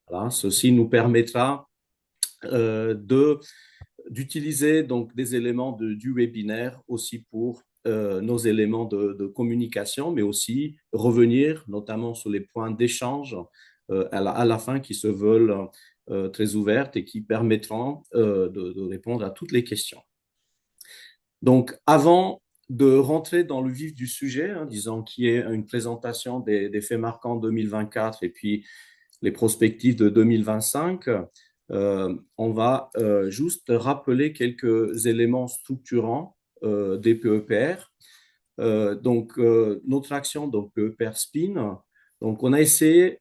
Voilà, ceci nous permettra de d'utiliser donc des éléments du webinaire aussi pour nos éléments de communication, mais aussi revenir notamment sur les points d'échange à la fin qui se veulent très ouvertes et qui permettront de répondre à toutes les questions. Donc, avant de rentrer dans le vif du sujet, hein, disons qui est une présentation des faits marquants 2024 et puis les perspectives de 2025, on va juste rappeler quelques éléments structurants des PEPR. Notre action, donc PEPR Spin, donc on a essayé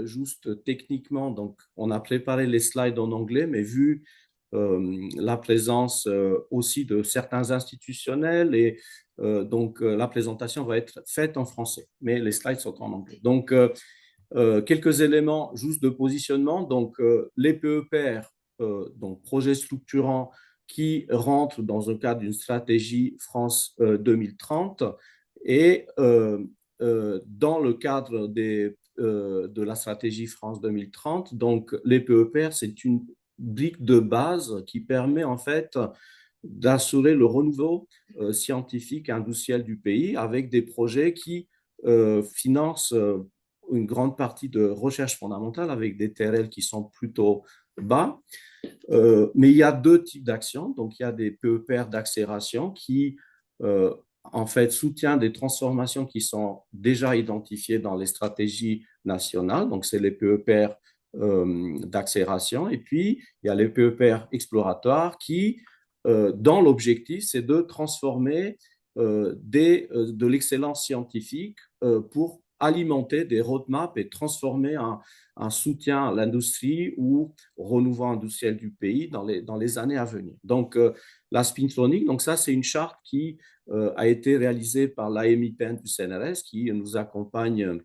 juste techniquement, donc on a préparé les slides en anglais, mais vu la présence aussi de certains institutionnels et la présentation va être faite en français, mais les slides sont en anglais. Donc, quelques éléments juste de positionnement. Donc, les PEPR, donc projets structurants qui rentrent dans un cadre d'une stratégie France 2030 et dans le cadre de la stratégie France 2030, donc les PEPR, c'est une brique de base qui permet en fait d'assurer le renouveau scientifique et industriel du pays avec des projets qui financent une grande partie de recherche fondamentale avec des TRL qui sont plutôt bas. Mais il y a deux types d'actions. Donc, il y a des PEPR d'accélération qui, en fait, soutiennent des transformations qui sont déjà identifiées dans les stratégies nationales. Donc, c'est les PEPR d'accélération. Et puis, il y a les PEPR exploratoires qui, dans l'objectif, c'est de transformer de l'excellence scientifique pour alimenter des roadmaps et transformer un soutien à l'industrie ou au renouveau industriel du pays dans les années à venir. Donc, la spintronique, donc ça, c'est une charte qui a été réalisée par l'AMIPN du CNRS qui nous accompagne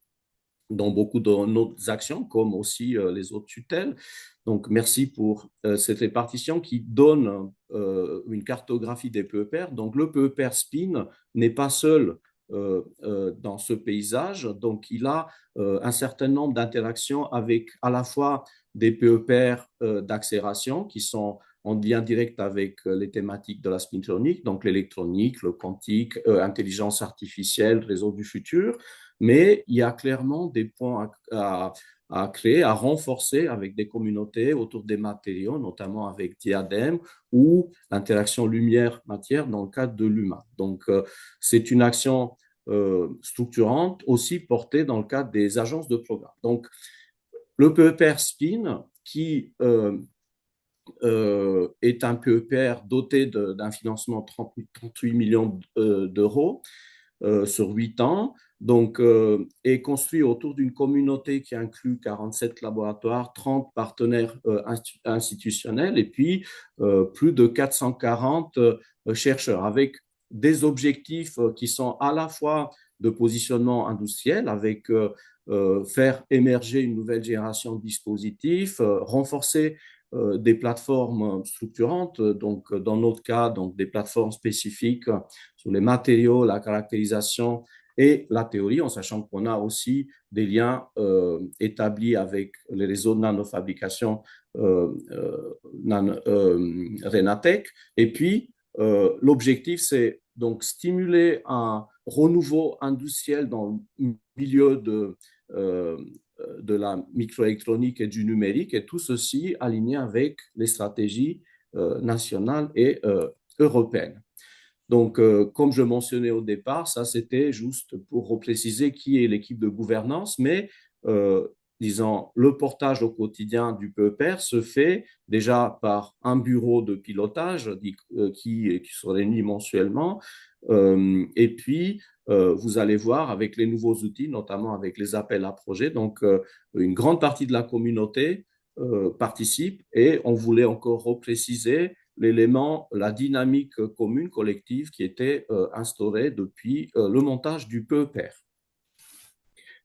dans beaucoup de nos actions, comme aussi les autres tutelles. Donc, merci pour cette répartition qui donne une cartographie des PEPR. Donc, le PEPR SPIN n'est pas seul dans ce paysage. Donc, il a un certain nombre d'interactions avec à la fois des PEPR d'accélération qui sont en lien direct avec les thématiques de la spintronique, donc l'électronique, le quantique, intelligence artificielle, réseau du futur, mais il y a clairement des points à créer, à renforcer avec des communautés autour des matériaux, notamment avec Diadème ou l'interaction lumière-matière dans le cadre de l'humain. Donc, c'est une action structurante aussi portée dans le cadre des agences de programme. Donc, le PEPR SPIN, qui est un PEPR doté d'un financement de 38 millions d'euros, sur 8 ans, donc est construit autour d'une communauté qui inclut 47 laboratoires, 30 partenaires institutionnels et puis plus de 440 chercheurs avec des objectifs qui sont à la fois de positionnement industriel avec faire émerger une nouvelle génération de dispositifs, renforcer des plateformes structurantes, donc dans notre cas, donc des plateformes spécifiques sur les matériaux, la caractérisation et la théorie, en sachant qu'on a aussi des liens établis avec les réseaux de nanofabrication Renatec. Et puis, l'objectif, c'est donc stimuler un renouveau industriel dans le milieu de la microélectronique et du numérique, et tout ceci aligné avec les stratégies nationales et européennes. Donc, comme je mentionnais au départ, ça c'était juste pour repréciser qui est l'équipe de gouvernance, mais disons, le portage au quotidien du PEPR se fait déjà par un bureau de pilotage qui se réunit mensuellement. Et puis, vous allez voir avec les nouveaux outils, notamment avec les appels à projets, donc une grande partie de la communauté participe et on voulait encore repréciser l'élément, la dynamique commune, collective qui était instaurée depuis le montage du PEPR.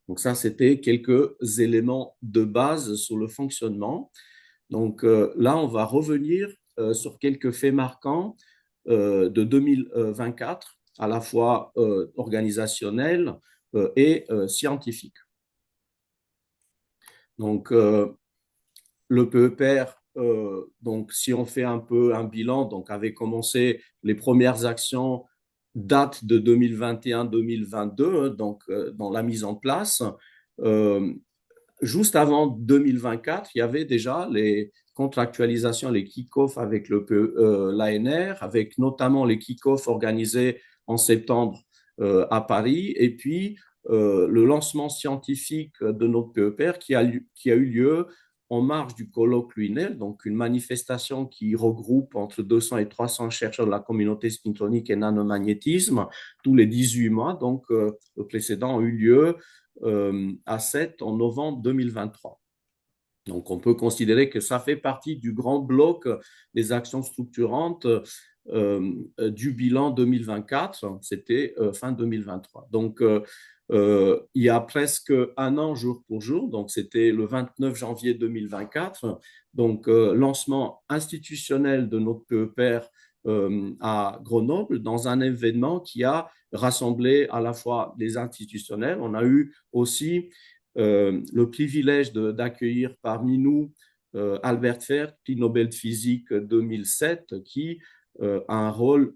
Donc ça, c'était quelques éléments de base sur le fonctionnement. Donc là, on va revenir sur quelques faits marquants de 2024, à la fois organisationnels et scientifiques. Donc, le PEPR, donc si on fait un peu un bilan, donc avait commencé les premières actions date de 2021-2022, donc dans la mise en place. Euh, Juste avant 2024, il y avait déjà les contractualisations, les kick-offs avec l'ANR, avec notamment les kick-offs organisés en septembre à Paris, et puis le lancement scientifique de notre PEPR qui a eu lieu en marge du colloque Lunel, donc une manifestation qui regroupe entre 200 et 300 chercheurs de la communauté spintronique et nanomagnétisme tous les 18 mois. Donc, le précédent a eu lieu à 7 en novembre 2023. Donc, on peut considérer que ça fait partie du grand bloc des actions structurantes du bilan 2024. C'était fin 2023. Donc, il y a presque un an jour pour jour, donc c'était le 29 janvier 2024, donc lancement institutionnel de notre PEPR à Grenoble dans un événement qui a rassemblé à la fois des institutionnels. On a eu aussi le privilège d'accueillir parmi nous Albert Ferr, prix Nobel de physique 2007, qui a un rôle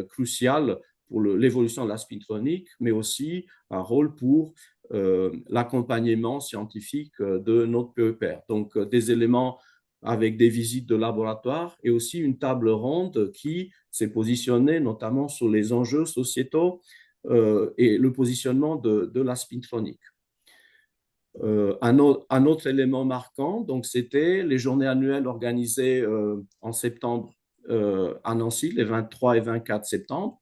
crucial pour l'évolution de la spintronique, mais aussi un rôle pour l'accompagnement scientifique de notre PEPR. Donc, des éléments avec des visites de laboratoire et aussi une table ronde qui s'est positionnée notamment sur les enjeux sociétaux et le positionnement de la spintronique. Un autre élément marquant, donc c'était les journées annuelles organisées en septembre à Nancy, les 23 et 24 septembre,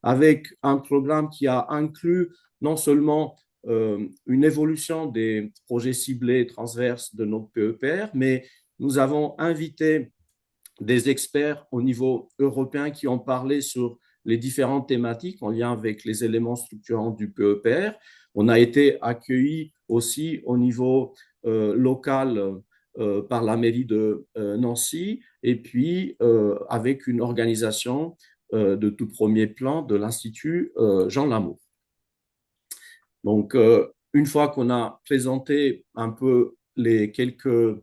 avec un programme qui a inclus non seulement une évolution des projets ciblés et transverses de notre PEPR, mais nous avons invité des experts au niveau européen qui ont parlé sur les différentes thématiques en lien avec les éléments structurants du PEPR. On a été accueillis aussi au niveau local par la mairie de Nancy et puis avec une organisation de tout premier plan de l'Institut Jean Lamour. Donc, une fois qu'on a présenté un peu les quelques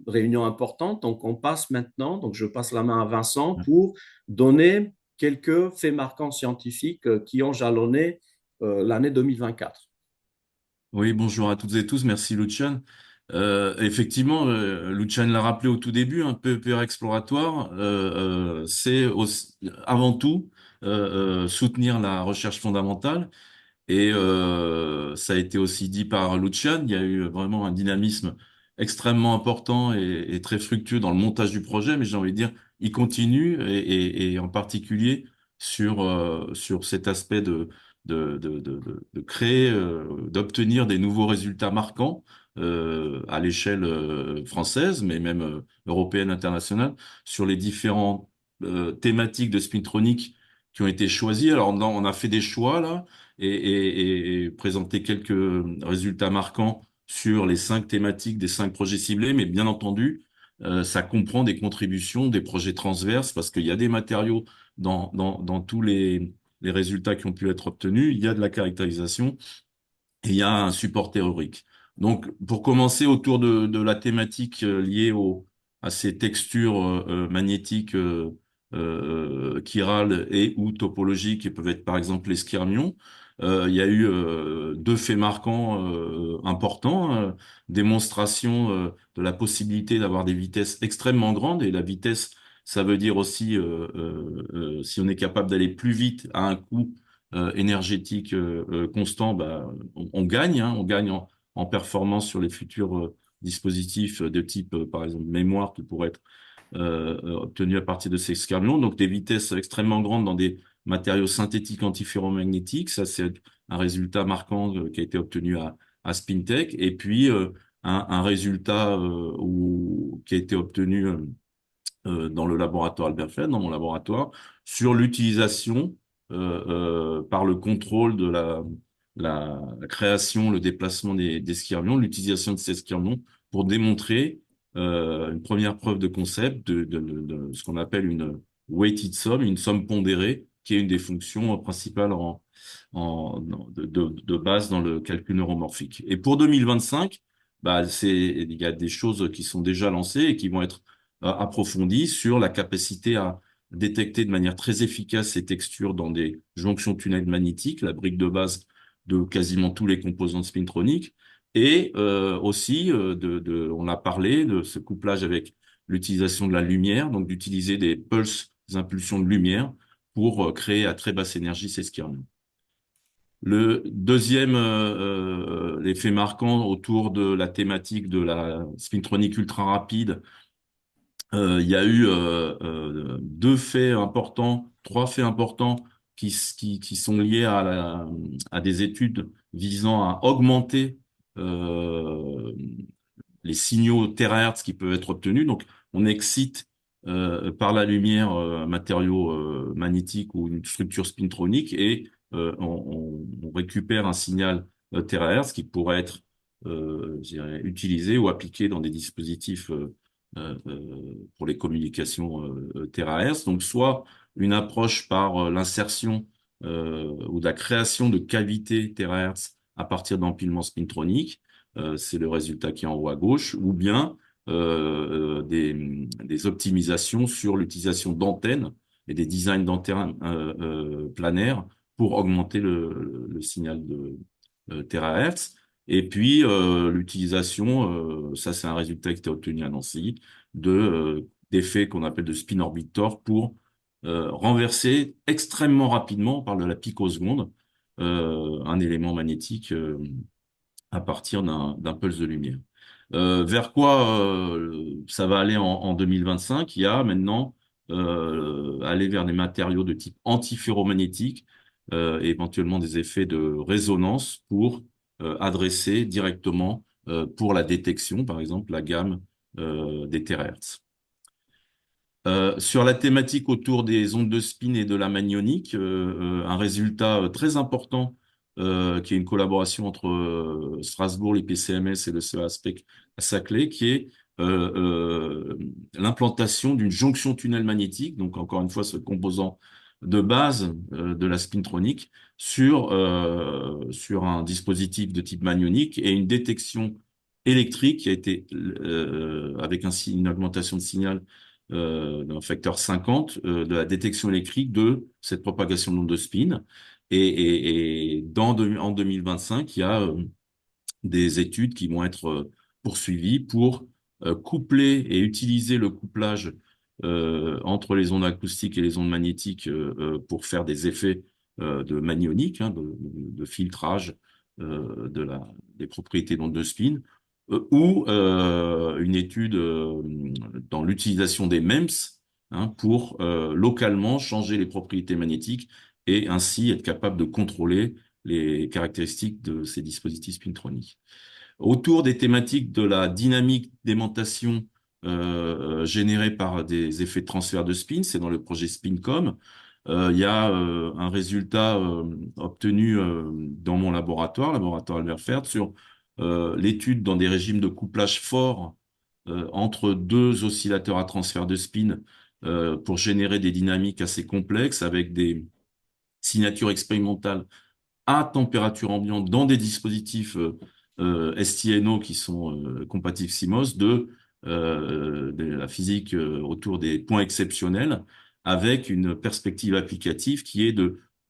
réunions importantes, donc on passe maintenant, donc je passe la main à Vincent pour donner quelques faits marquants scientifiques qui ont jalonné l'année 2024. Oui, bonjour à toutes et tous. Merci, Lucian. Effectivement, Lucian l'a rappelé au tout début, un PEPR exploratoire, c'est avant tout soutenir la recherche fondamentale. Et ça a été aussi dit par Lucian, il y a eu vraiment un dynamisme extrêmement important et très fructueux dans le montage du projet, mais j'ai envie de dire, il continue et en particulier sur cet aspect de créer, d'obtenir des nouveaux résultats marquants à l'échelle française, mais même européenne, internationale, sur les différents thématiques de spintronique qui ont été choisies. Alors on a fait des choix là et présenter quelques résultats marquants sur les 5 thématiques des 5 projets ciblés, mais bien entendu, ça comprend des contributions, des projets transverses, parce qu'il y a des matériaux dans tous les résultats qui ont pu être obtenus, il y a de la caractérisation et il y a un support théorique. Donc, pour commencer, autour de la thématique liée à ces textures magnétiques chirales et ou topologiques, qui peuvent être par exemple les skyrmions, il y a eu 2 faits marquants importants. Démonstration de la possibilité d'avoir des vitesses extrêmement grandes, et la vitesse, ça veut dire aussi si on est capable d'aller plus vite à un coût énergétique constant, bah, on gagne, hein, on gagne en performance sur les futurs dispositifs de type, par exemple, mémoire qui pourrait être obtenus à partir de ces scanlons. Donc des vitesses extrêmement grandes dans des matériaux synthétiques antiferromagnétiques. Ça, c'est un résultat marquant qui a été obtenu à Spintech. Et puis un résultat qui a été obtenu dans le laboratoire Albert Feld, dans mon laboratoire, sur l'utilisation par le contrôle de la création, le déplacement des skyrmions, l'utilisation de ces skyrmions pour démontrer une première preuve de concept de ce qu'on appelle une weighted sum, une somme pondérée, qui est une des fonctions principales de base dans le calcul neuromorphique. Et pour 2025, bah, il y a des choses qui sont déjà lancées et qui vont être approfondies sur la capacité à détecter de manière très efficace ces textures dans des jonctions tunnels magnétiques, la brique de base de quasiment tous les composants de spintronique, et aussi, on a parlé de ce couplage avec l'utilisation de la lumière, donc d'utiliser des pulses, des impulsions de lumière pour créer à très basse énergie ces skyrmions. Le deuxième effet marquant autour de la thématique de la spintronique ultra rapide, il y a eu deux faits importants, trois faits importants qui sont liés à des études visant à augmenter euh, les signaux terahertz qui peuvent être obtenus. Donc, on excite par la lumière un matériau magnétique ou une structure spintronique et on récupère un signal terahertz qui pourrait être je dirais, utilisé ou appliqué dans des dispositifs pour les communications terahertz. Donc, soit une approche par l'insertion ou de la création de cavités terahertz à partir d'empilements spintroniques, c'est le résultat qui est en haut à gauche, ou bien des optimisations sur l'utilisation d'antennes et des designs d'antennes planaires pour augmenter le signal de terahertz. Et puis l'utilisation, ça c'est un résultat qui était obtenu à Nancy, d'effets qu'on appelle de spin orbitor pour renverser extrêmement rapidement, on parle de la picoseconde, un élément magnétique à partir d'un pulse de lumière. Vers quoi ça va aller en 2025? Il y a maintenant aller vers des matériaux de type antiferromagnétique et éventuellement des effets de résonance pour adresser directement pour la détection, par exemple, la gamme des terahertz. Sur la thématique autour des ondes de spin et de la magnonique, un résultat très important qui est une collaboration entre Strasbourg, l'IPCMS et le CEA-SPEC à Saclay, qui est l'implantation d'une jonction tunnel magnétique, donc encore une fois ce composant de base de la spintronique sur un dispositif de type magnonique et une détection électrique qui a été avec une augmentation de signal d'un facteur 50 de la détection électrique de cette propagation d'ondes de spin. En 2025, il y a des études qui vont être poursuivies pour coupler et utiliser le couplage entre les ondes acoustiques et les ondes magnétiques pour faire des effets de magnonique, hein, de filtrage des propriétés d'ondes de spin, ou une étude dans l'utilisation des MEMS hein, pour localement changer les propriétés magnétiques et ainsi être capable de contrôler les caractéristiques de ces dispositifs spintroniques. Autour des thématiques de la dynamique d'aimantation générée par des effets de transfert de spin, c'est dans le projet SpinCom. Il y a un résultat obtenu dans mon laboratoire Albert Fert, sur l'étude dans des régimes de couplage forts entre deux oscillateurs à transfert de spin pour générer des dynamiques assez complexes avec des signatures expérimentales à température ambiante dans des dispositifs STNO qui sont compatibles CMOS de la physique autour des points exceptionnels avec une perspective applicative qui est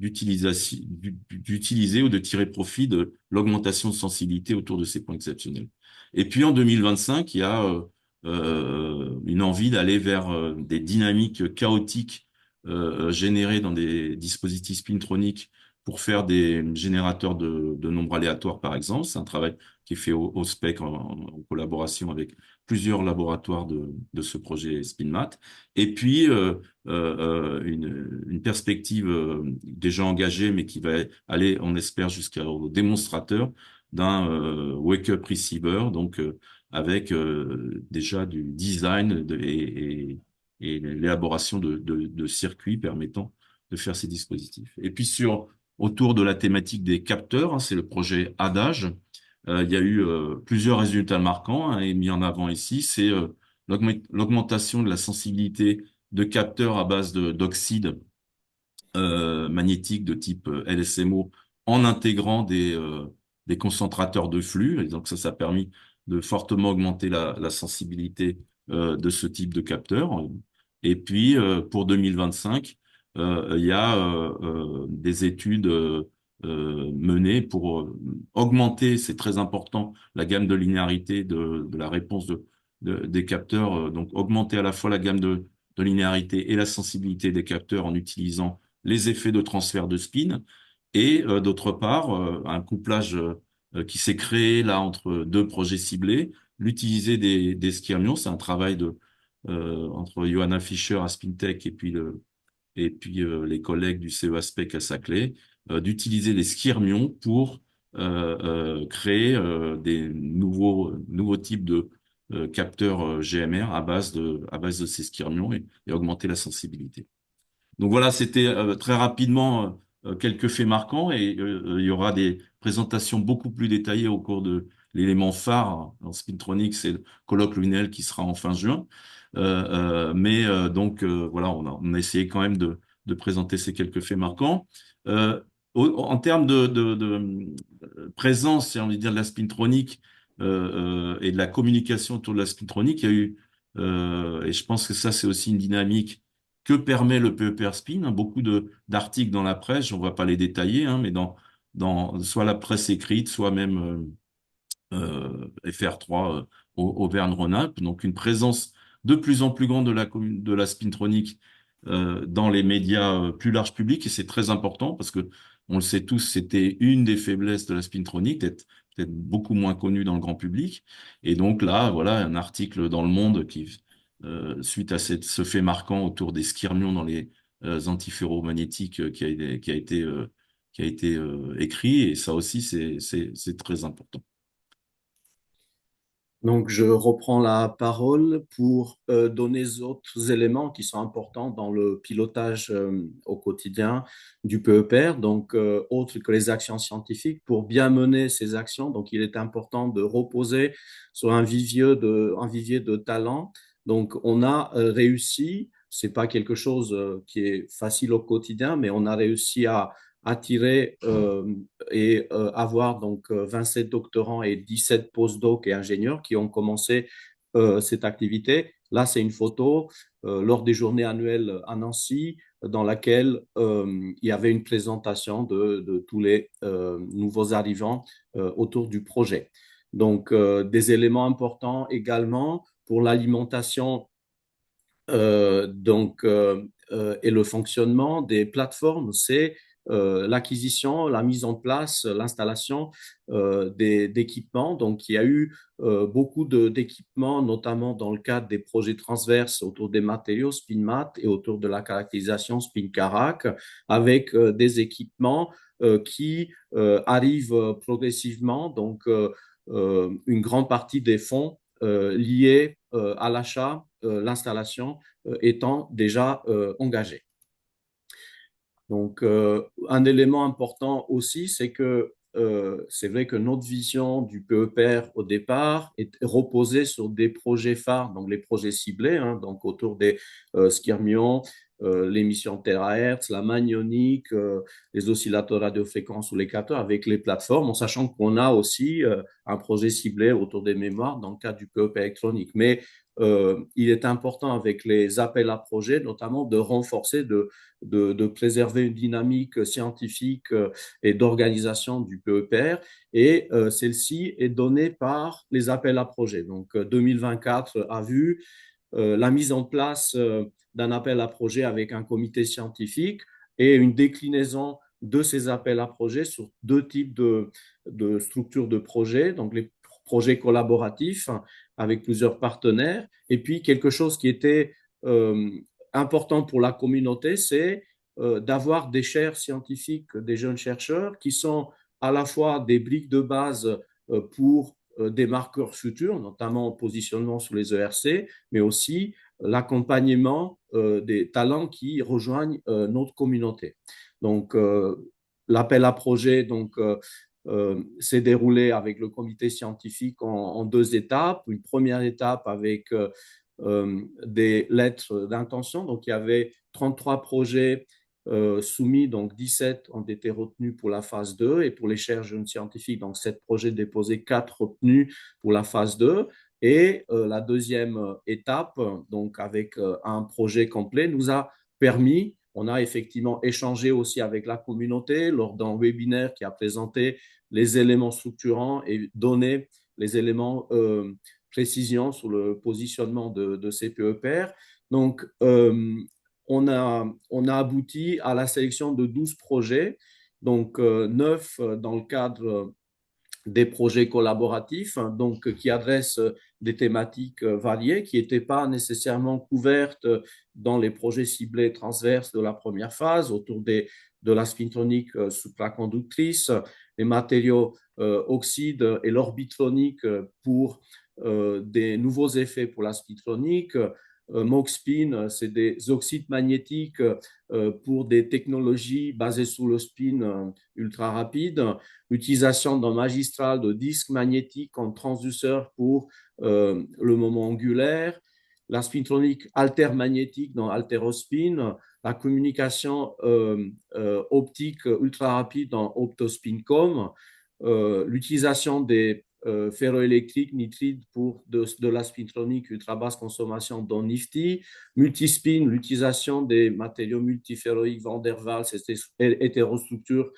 d'utiliser ou de tirer profit de l'augmentation de sensibilité autour de ces points exceptionnels. Et puis en 2025, il y a une envie d'aller vers des dynamiques chaotiques générées dans des dispositifs spintroniques pour faire des générateurs de nombres aléatoires, par exemple. C'est un travail qui est fait au SPEC en collaboration avec plusieurs laboratoires de ce projet SpinMat. Et puis, une perspective déjà engagée, mais qui va aller, on espère, jusqu'au démonstrateur d'un wake-up receiver, donc avec déjà du design et l'élaboration de circuits permettant de faire ces dispositifs. Et puis autour de la thématique des capteurs, hein, c'est le projet ADAGE. Il y a eu plusieurs résultats marquants hein, et mis en avant ici, c'est l'augmentation de la sensibilité de capteurs à base d'oxyde magnétique de type LSMO en intégrant des concentrateurs de flux. Et donc ça a permis de fortement augmenter la sensibilité de ce type de capteur. Et puis, pour 2025, il y a des études menées pour augmenter, c'est très important, la gamme de linéarité de la réponse des capteurs. Donc, augmenter à la fois la gamme de linéarité et la sensibilité des capteurs en utilisant les effets de transfert de spin. Et d'autre part, un couplage qui s'est créé là entre deux projets ciblés, l'utiliser des skyrmions, c'est un travail entre Johanna Fischer à Spintech et puis les collègues du CEASPEC à Saclay, d'utiliser les skyrmions pour créer des nouveaux types de capteurs GMR à base de ces skyrmions et augmenter la sensibilité. Donc voilà, c'était très rapidement quelques faits marquants et il y aura des présentations beaucoup plus détaillées au cours de l'élément phare en Spintronics, c'est le colloque lunaire qui sera en fin juin. Voilà, on a essayé quand même de présenter ces quelques faits marquants. Euh, En termes de présence, si on veut dire, de la spintronique et de la communication autour de la spintronique, il y a eu, et je pense que ça c'est aussi une dynamique que permet le PEPR Spin, hein, beaucoup d'articles dans la presse, on ne va pas les détailler, hein, mais dans soit la presse écrite, soit même FR3 Auvergne-Rhône-Alpes, donc une présence de plus en plus grande de la spintronique dans les médias plus large public, et c'est très important parce que on le sait tous, c'était une des faiblesses de la spintronique, d'être peut-être beaucoup moins connue dans le grand public. Et donc là, voilà, un article dans Le Monde qui, suite à ce fait marquant autour des skyrmions dans les antiferromagnétiques qui a été écrit, et ça aussi, c'est très important. Donc, je reprends la parole pour donner d'autres éléments qui sont importants dans le pilotage au quotidien du PEPR, donc autres que les actions scientifiques. Pour bien mener ces actions, donc il est important de reposer sur un vivier de talents. Donc, on a réussi, c'est pas quelque chose qui est facile au quotidien, mais on a réussi à attirer et avoir donc 27 doctorants et 17 postdocs et ingénieurs qui ont commencé cette activité. Là, c'est une photo lors des journées annuelles à Nancy dans laquelle il y avait une présentation de tous les nouveaux arrivants autour du projet. Donc, des éléments importants également pour l'alimentation et le fonctionnement des plateformes, c'est l'acquisition, la mise en place, l'installation d'équipements. Donc, il y a eu beaucoup d'équipements, notamment dans le cadre des projets transverses autour des matériaux SpinMat et autour de la caractérisation SpinCarac, avec des équipements qui arrivent progressivement. Donc, une grande partie des fonds liés à l'achat, l'installation étant déjà engagée. Donc, un élément important aussi, c'est que c'est vrai que notre vision du PEPR au départ est reposée sur des projets phares, donc les projets ciblés, hein, donc autour des skyrmions, l'émission terahertz, la magnonique, les oscillateurs radiofréquences ou les capteurs avec les plateformes, en sachant qu'on a aussi un projet ciblé autour des mémoires dans le cadre du PEPR électronique. Mais il est important avec les appels à projets, notamment de renforcer, de préserver une dynamique scientifique et d'organisation du PEPR. Et celle-ci est donnée par les appels à projets. Donc 2024 a vu la mise en place d'un appel à projet avec un comité scientifique et une déclinaison de ces appels à projets sur deux types de structures de projets, donc les projets collaboratifs avec plusieurs partenaires, et puis quelque chose qui était important pour la communauté, c'est d'avoir des chaires scientifiques, des jeunes chercheurs qui sont à la fois des briques de base pour des marqueurs futurs, notamment en positionnement sous les ERC, mais aussi l'accompagnement des talents qui rejoignent notre communauté. Donc, l'appel à projet s'est déroulé avec le comité scientifique en deux étapes. Une première étape avec des lettres d'intention. Donc, il y avait 33 projets soumis, donc 17 ont été retenus pour la phase 2 et pour les chaires jeunes scientifiques, donc 7 projets déposés, 4 retenus pour la phase 2. Et la deuxième étape, donc avec un projet complet, nous a permis, on a effectivement échangé aussi avec la communauté lors d'un webinaire qui a présenté les éléments structurants et donné les éléments précision sur le positionnement de ces PEPR. Donc, on a abouti à la sélection de 12 projets, donc 9 dans le cadre des projets collaboratifs, hein, donc qui adressent des thématiques variées, qui n'étaient pas nécessairement couvertes dans les projets ciblés transverses de la première phase, autour de la spintronique supraconductrice, les matériaux oxydes et l'orbitronique pour des nouveaux effets pour la spintronique. MOXPIN, c'est des oxydes magnétiques pour des technologies basées sur le spin ultra rapide. L'utilisation d'un magistral de disques magnétiques en transduceur pour le moment angulaire. La spintronique altermagnétique dans Alterospin. La communication optique ultra rapide dans OptoSpinCom. L'utilisation des ferroélectriques nitrides pour de la spintronique ultra basse consommation dans NIFTY, multispin, l'utilisation des matériaux multiferroïques Van der Waals, hétérostructures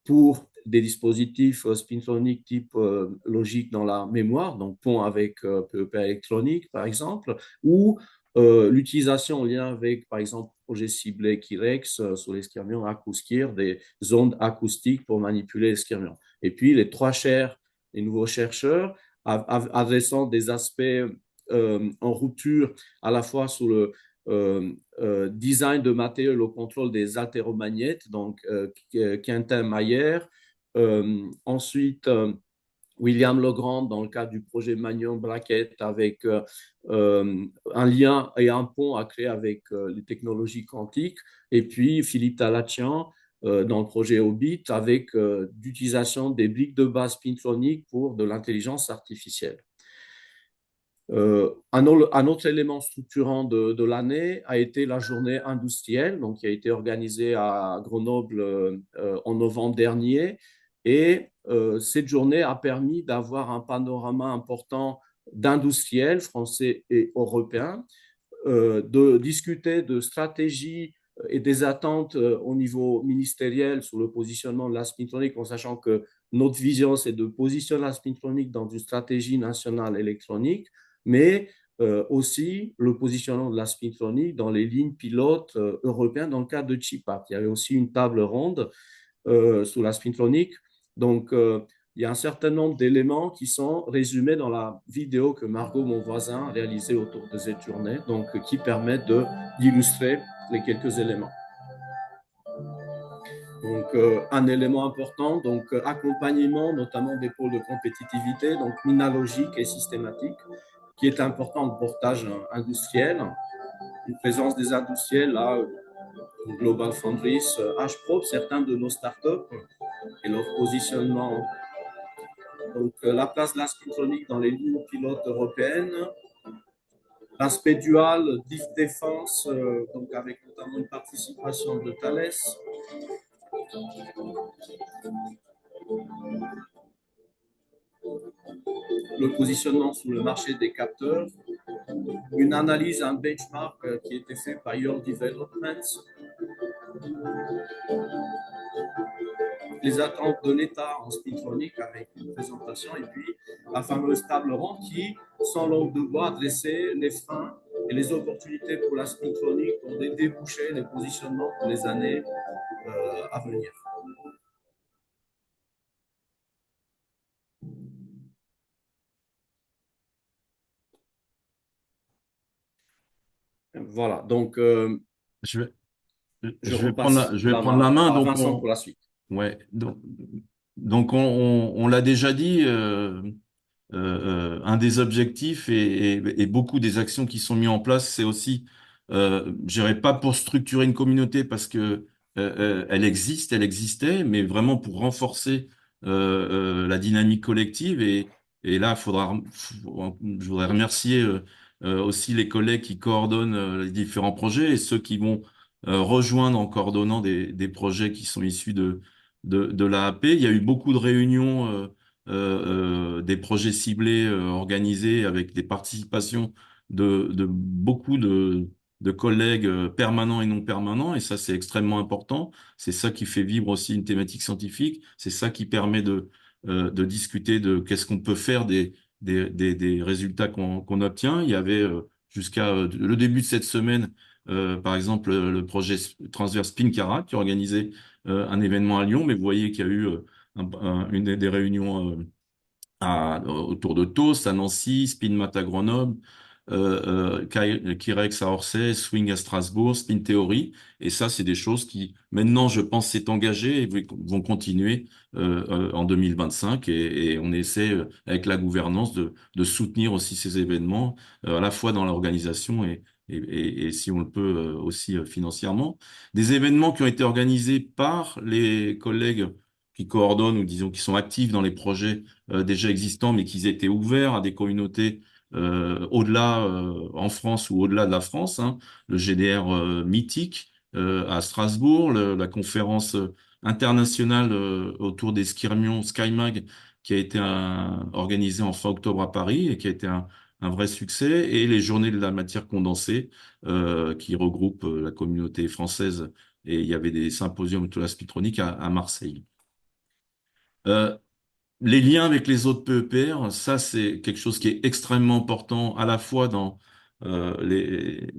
pour des dispositifs spintroniques type logique dans la mémoire, donc pont avec PEP électronique par exemple, ou l'utilisation en lien avec, par exemple, projet ciblé Kirex sur les skyrmions acousquirs, des ondes acoustiques pour manipuler les skyrmions. Et puis les trois chaires, les nouveaux chercheurs, adressant des aspects en rupture à la fois sur le design de matériaux, le contrôle des altéromagnétes, donc Quentin Mayer. Ensuite, William Legrand dans le cadre du projet Magnon Bracket avec un lien et un pont à créer avec les technologies quantiques. Et puis Philippe Talachian dans le projet Orbit avec l'utilisation des briques de base spintroniques pour de l'intelligence artificielle. Un autre élément structurant de l'année a été la journée industrielle, donc, qui a été organisée à Grenoble en novembre dernier. Et cette journée a permis d'avoir un panorama important d'industriels français et européens, de discuter de stratégies et des attentes au niveau ministériel sur le positionnement de la spintronique, en sachant que notre vision, c'est de positionner la spintronique dans une stratégie nationale électronique, mais aussi le positionnement de la spintronique dans les lignes pilotes européennes dans le cadre de CHIPAP. Il y avait aussi une table ronde sur la spintronique. Donc, il y a un certain nombre d'éléments qui sont résumés dans la vidéo que Margot, mon voisin, a réalisée autour de cette journée, donc qui permettent d'illustrer les quelques éléments. Donc, un élément important, donc accompagnement notamment des pôles de compétitivité, donc minalogique et systématique, qui est important en portage industriel. Une présence des industriels, là, Global Foundries, HPRO, certains de nos startups et leur positionnement. Donc, la place de la spintronique dans les lignes pilotes européennes, l'aspect dual, DIF Défense, donc avec notamment une participation de Thales. Le positionnement sur le marché des capteurs, une analyse, un benchmark qui a été fait par Your Developments, les attentes de l'État en spintronique avec une présentation et puis la fameuse table ronde qui, sans langue de bois, adressait les freins et les opportunités pour la spintronique pour des débouchés, les positionnements pour les années à venir. Voilà, donc Je vais, je je vais la prendre main la main. à Donc, Vincent pour la suite. ouais, donc on l'a déjà dit, un des objectifs et beaucoup des actions qui sont mises en place, c'est aussi, je dirais pas pour structurer une communauté parce que elle existait, mais vraiment pour renforcer la dynamique collective. Et là, je voudrais remercier aussi les collègues qui coordonnent les différents projets et ceux qui vont rejoindre en coordonnant des projets qui sont issus de l'AAP. Il y a eu beaucoup de réunions, des projets ciblés organisés avec des participations de beaucoup de collègues permanents et non permanents, et ça c'est extrêmement important. C'est ça qui fait vivre aussi une thématique scientifique. C'est ça qui permet de discuter de qu'est-ce qu'on peut faire des résultats qu'on obtient. Il y avait jusqu'à le début de cette semaine, par exemple, le projet Transverse Spincara qui organisait un événement à Lyon, mais vous voyez qu'il y a eu une des réunions autour de TOS à Nancy, SpinMat à Grenoble, Kirex à Orsay, Swing à Strasbourg, Spin Theory. Et ça, c'est des choses qui, maintenant, je pense, s'est engagé et vont continuer en 2025. Et on essaie, avec la gouvernance, de soutenir aussi ces événements, à la fois dans l'organisation et si on le peut, aussi financièrement. Des événements qui ont été organisés par les collègues qui coordonnent ou disons qui sont actifs dans les projets déjà existants, mais qu'ils étaient ouverts à des communautés au-delà, en France ou au-delà de la France, hein. Le GDR mythique à Strasbourg, la conférence internationale autour des skirmions SkyMag qui a été organisée en fin octobre à Paris et qui a été un vrai succès, et les journées de la matière condensée qui regroupent la communauté française, et il y avait des symposiums autour de la spectronique à Marseille. Euh, les liens avec les autres PEPR, ça c'est quelque chose qui est extrêmement important à la fois dans les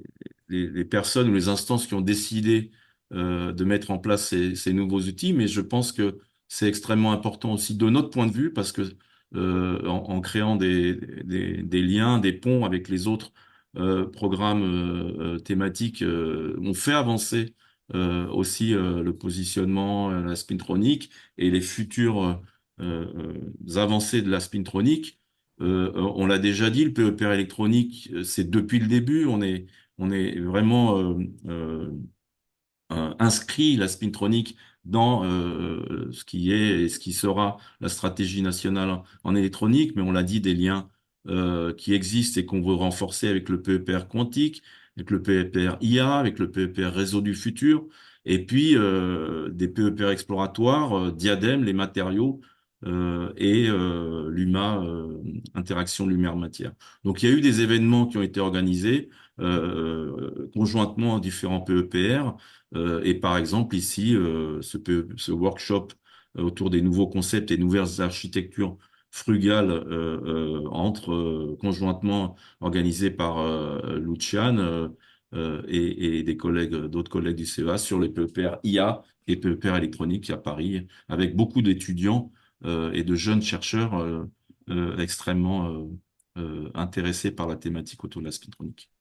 personnes ou les instances qui ont décidé de mettre en place ces nouveaux outils, mais je pense que c'est extrêmement important aussi de notre point de vue parce que en créant des liens, des ponts avec les autres programmes thématiques, on fait avancer aussi le positionnement, la spintronique et les futurs avancées de la spintronique. On l'a déjà dit, le PEPR électronique, c'est depuis le début, on est vraiment inscrit la spintronique dans ce qui est et ce qui sera la stratégie nationale en électronique, mais on l'a dit, des liens qui existent et qu'on veut renforcer avec le PEPR quantique, avec le PEPR IA, avec le PEPR réseau du futur, et puis des PEPR exploratoires, diadème, les matériaux, et l'UMA, interaction lumière-matière. Donc il y a eu des événements qui ont été organisés conjointement à différents PEPR. Et par exemple, ici, ce workshop autour des nouveaux concepts et nouvelles architectures frugales conjointement organisé par Lucian et des collègues, d'autres collègues du CEA sur les PEPR IA et PEPR électronique à Paris, avec beaucoup d'étudiants et de jeunes chercheurs extrêmement intéressés par la thématique autour de la spintronique.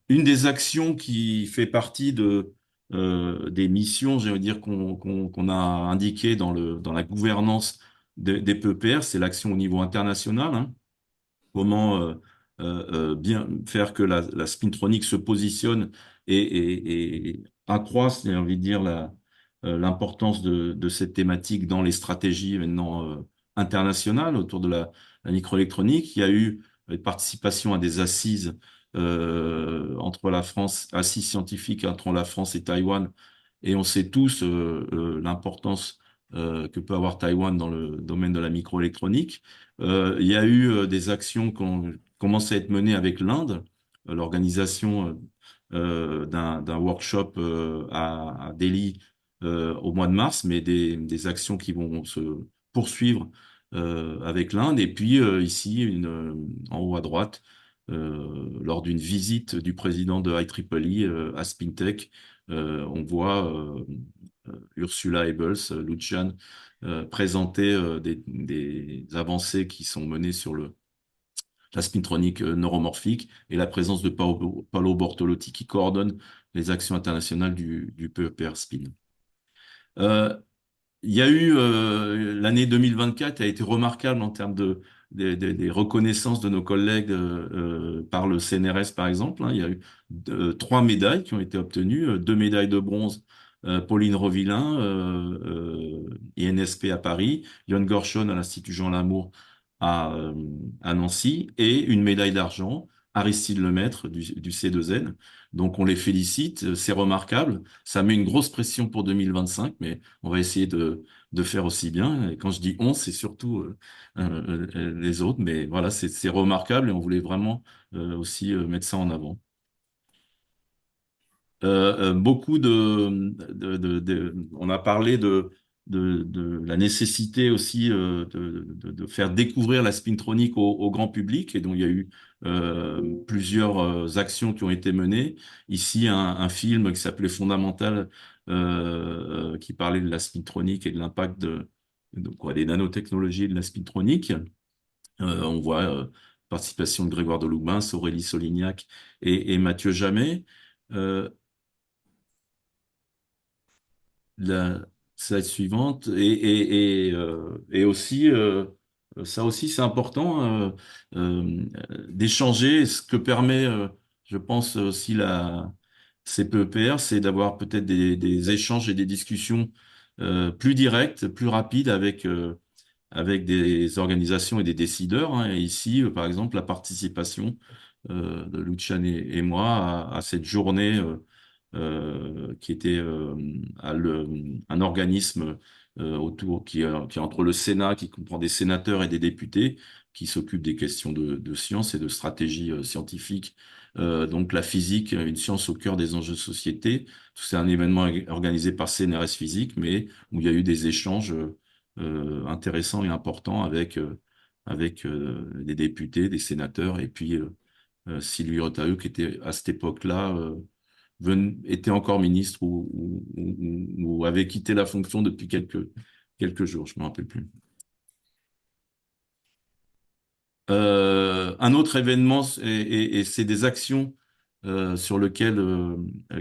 Une des actions qui fait partie des missions, je veux dire, qu'on a indiquées dans la gouvernance des PEPR, c'est l'action au niveau international, hein. Comment bien faire que la spintronique se positionne et accroisse, j'ai envie de dire, l'importance de cette thématique dans les stratégies maintenant internationales autour de la microélectronique. Il y a eu une participation à des assises entre la France, assises scientifiques entre la France et Taïwan, et on sait tous l'importance que peut avoir Taïwan dans le domaine de la microélectronique. Il y a eu des actions qui ont commencé à être menées avec l'Inde, l'organisation d'un workshop à Delhi au mois de mars, mais des actions qui vont se poursuivre avec l'Inde. Et puis ici, en haut à droite, lors d'une visite du président de IEEE à Spintech, on voit Ursula Ebels, Lucian, présenter des avancées qui sont menées sur la spintronique neuromorphique et la présence de Paolo Bortolotti qui coordonne les actions internationales du PEPR Spin. Euh, il y a eu l'année 2024 a été remarquable en termes des reconnaissances de nos collègues par le CNRS par exemple, hein. Il y a eu 3 médailles qui ont été obtenues, 2 médailles de bronze, Pauline Rovillain, INSP à Paris, Yon Gorshon à l'Institut Jean Lamour à Nancy, et une médaille d'argent Aristide Lemaître du C2N. Donc on les félicite, c'est remarquable. Ça met une grosse pression pour 2025, mais on va essayer de faire aussi bien. Et quand je dis on, c'est surtout les autres, mais voilà, c'est remarquable et on voulait vraiment aussi mettre ça en avant. Beaucoup on a parlé de la nécessité aussi de faire découvrir la spintronique au grand public, et donc il y a eu plusieurs actions qui ont été menées. Ici, un film qui s'appelait Fondamental, qui parlait de la spintronique et de l'impact des nanotechnologies et de la spintronique. On voit participation de Grégoire de Loubens, Aurélie Solignac et Mathieu Jamet. Euh, la slide suivante et aussi ça aussi c'est important d'échanger. Ce que permet je pense aussi la CPEPR, c'est d'avoir peut-être des échanges et des discussions plus directes, plus rapides avec des organisations et des décideurs, hein. Et ici par exemple la participation de Luciane et moi à cette journée qui était un organisme qui est entre le Sénat, qui comprend des sénateurs et des députés, qui s'occupe des questions de science et de stratégie scientifique. Donc la physique, une science au cœur des enjeux de société. C'est un événement organisé par CNRS Physique, mais où il y a eu des échanges intéressants et importants avec des députés, des sénateurs, et puis Sylvie Retailleau, qui était à cette époque-là était encore ministre ou avait quitté la fonction depuis quelques jours, je me rappelle plus. Un autre événement, et c'est des actions sur lesquelles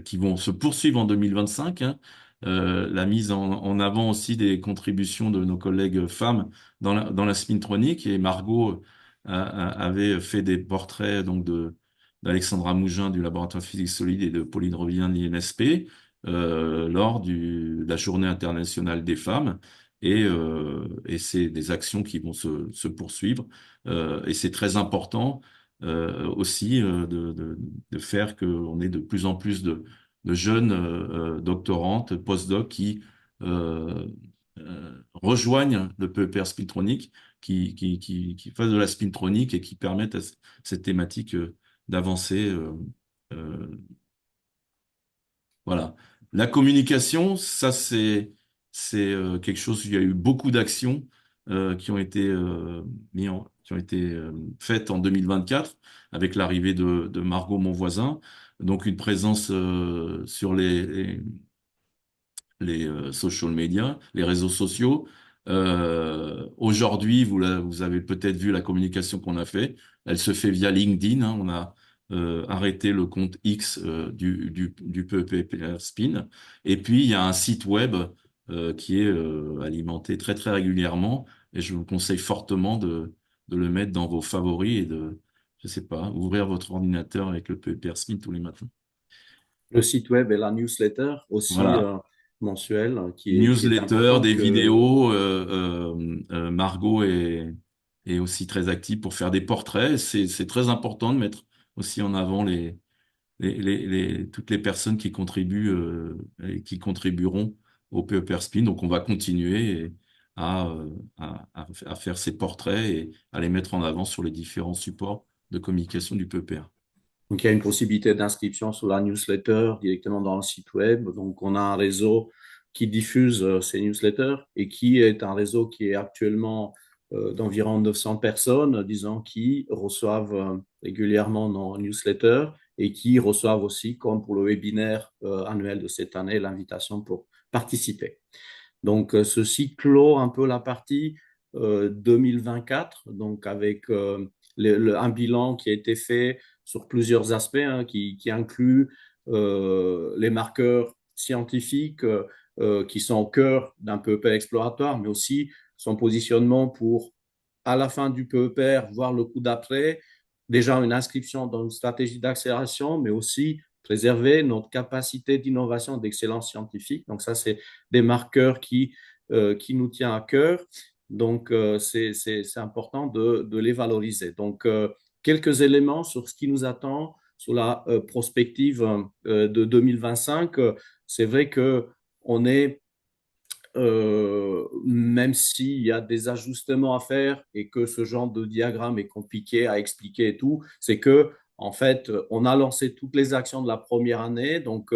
qui vont se poursuivre en 2025, hein. La mise en avant aussi des contributions de nos collègues femmes dans la spintronique, et Margot avait fait des portraits donc d'Alexandra Mougin du laboratoire physique solide et de Pauline Revien de l'INSP lors de la Journée internationale des femmes, et c'est des actions qui vont se poursuivre. Et c'est très important aussi de faire qu'on ait de plus en plus de jeunes doctorantes, post-doc qui rejoignent le PEPR spintronique, qui fassent de la spintronique et qui permettent à cette thématique d'avancer. Voilà. La communication, ça c'est quelque chose. Il y a eu beaucoup d'actions qui ont été qui ont été faites en 2024 avec l'arrivée de Margot Monvoisin. Donc une présence sur les social media, les réseaux sociaux. Aujourd'hui, vous avez peut-être vu la communication qu'on a fait. Elle se fait via LinkedIn, hein. On a arrêté le compte X du PEPR Spin. Et puis, il y a un site web qui est alimenté très, très régulièrement. Et je vous conseille fortement de le mettre dans vos favoris et je sais pas, ouvrir votre ordinateur avec le PEPR Spin tous les matins. Le site web et la newsletter aussi Voilà. mensuelle qui est Newsletter, important des que vidéos. Margot est aussi très active pour faire des portraits. C'est très important de mettre aussi en avant toutes les personnes qui contribuent et qui contribueront au PEPR Spin. Donc, on va continuer à faire ces portraits et à les mettre en avant sur les différents supports de communication du PEPR. donc il y a une possibilité d'inscription sur la newsletter directement dans le site web. Donc on a un réseau qui diffuse ces newsletters et qui est un réseau qui est actuellement d'environ 900 personnes, disons, qui reçoivent régulièrement nos newsletters et qui reçoivent aussi, comme pour le webinaire annuel de cette année, l'invitation pour participer. Donc, ceci clôt un peu la partie 2024, donc avec un bilan qui a été fait sur plusieurs aspects, hein, qui inclut les marqueurs scientifiques qui sont au cœur d'un PEPR exploratoire, mais aussi son positionnement pour, à la fin du PEPR, voir le coup d'après, déjà une inscription dans une stratégie d'accélération, mais aussi préserver notre capacité d'innovation, d'excellence scientifique. Donc ça, c'est des marqueurs qui nous tient à cœur. Donc, c'est important de les valoriser. Donc, quelques éléments sur ce qui nous attend sur la prospective de 2025. C'est vrai que on est même s'il y a des ajustements à faire et que ce genre de diagramme est compliqué à expliquer et tout, c'est que en fait, on a lancé toutes les actions de la première année. Donc,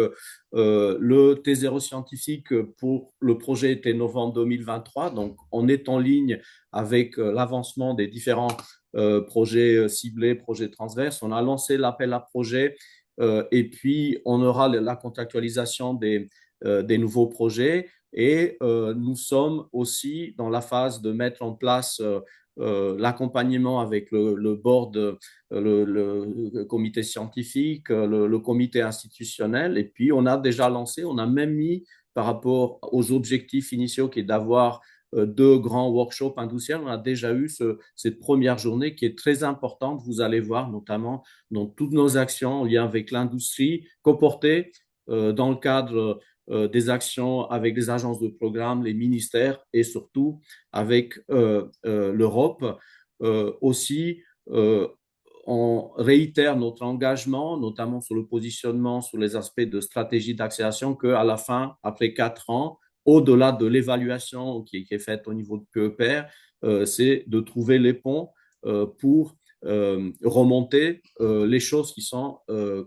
le T0 scientifique pour le projet était novembre 2023. Donc, on est en ligne avec l'avancement des différents projets ciblés, projets transverses. On a lancé l'appel à projet et puis on aura la contractualisation des nouveaux projets. Et nous sommes aussi dans la phase de mettre en place l'accompagnement avec le board, le comité scientifique, le comité institutionnel. Et puis, on a déjà lancé, on a même mis par rapport aux objectifs initiaux qui est d'avoir deux grands workshops industriels, on a déjà eu cette première journée qui est très importante. Vous allez voir notamment dans toutes nos actions en lien avec l'industrie comportées dans le cadre des actions avec les agences de programme, les ministères et surtout avec l'Europe. Aussi, on réitère notre engagement, notamment sur le positionnement, sur les aspects de stratégie d'accélération, qu'à la fin, après 4 ans, au-delà de l'évaluation qui est faite au niveau de PEPR, c'est de trouver les ponts pour remonter les choses qui sont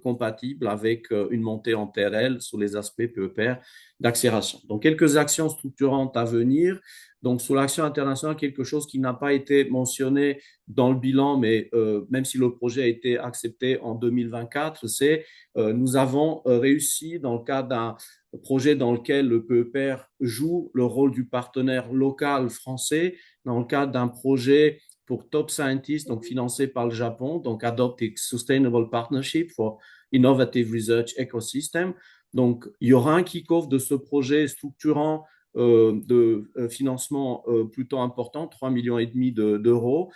compatibles avec une montée en TRL sur les aspects PEPR d'accélération. Donc, quelques actions structurantes à venir. Donc, sur l'action internationale, quelque chose qui n'a pas été mentionné dans le bilan, mais même si le projet a été accepté en 2024, c'est nous avons réussi dans le cadre d'un projet dans lequel le PEPR joue le rôle du partenaire local français, dans le cadre d'un projet pour Top Scientists, donc financé par le Japon, donc Adoptic Sustainable Partnership for Innovative Research Ecosystem. Donc, il y aura un kick-off de ce projet structurant de financement plutôt important, 3,5 millions d'euros,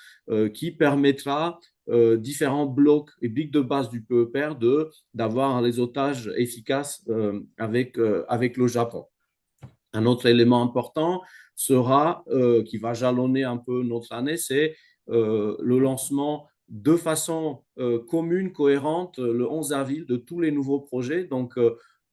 qui permettra différents blocs et briques de base du PEPR d'avoir un réseautage efficace avec le Japon. Un autre élément important sera, qui va jalonner un peu notre année, c'est le lancement de façon commune, cohérente, le 11 avril, de tous les nouveaux projets. Donc,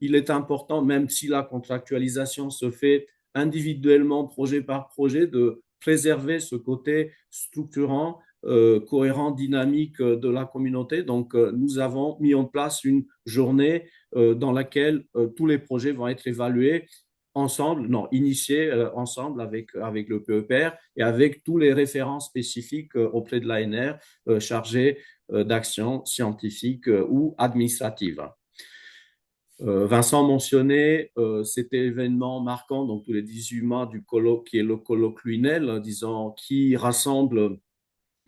il est important, même si la contractualisation se fait individuellement, projet par projet, de préserver ce côté structurant, cohérent, dynamique de la communauté. Donc, nous avons mis en place une journée dans laquelle tous les projets vont être évalués ensemble, non, initié ensemble avec le PEPR et avec tous les référents spécifiques auprès de l'ANR chargés d'actions scientifiques ou administratives. Vincent mentionnait cet événement marquant, donc tous les 18 mois du colloque, qui est le colloque Lunel, disons, qui rassemble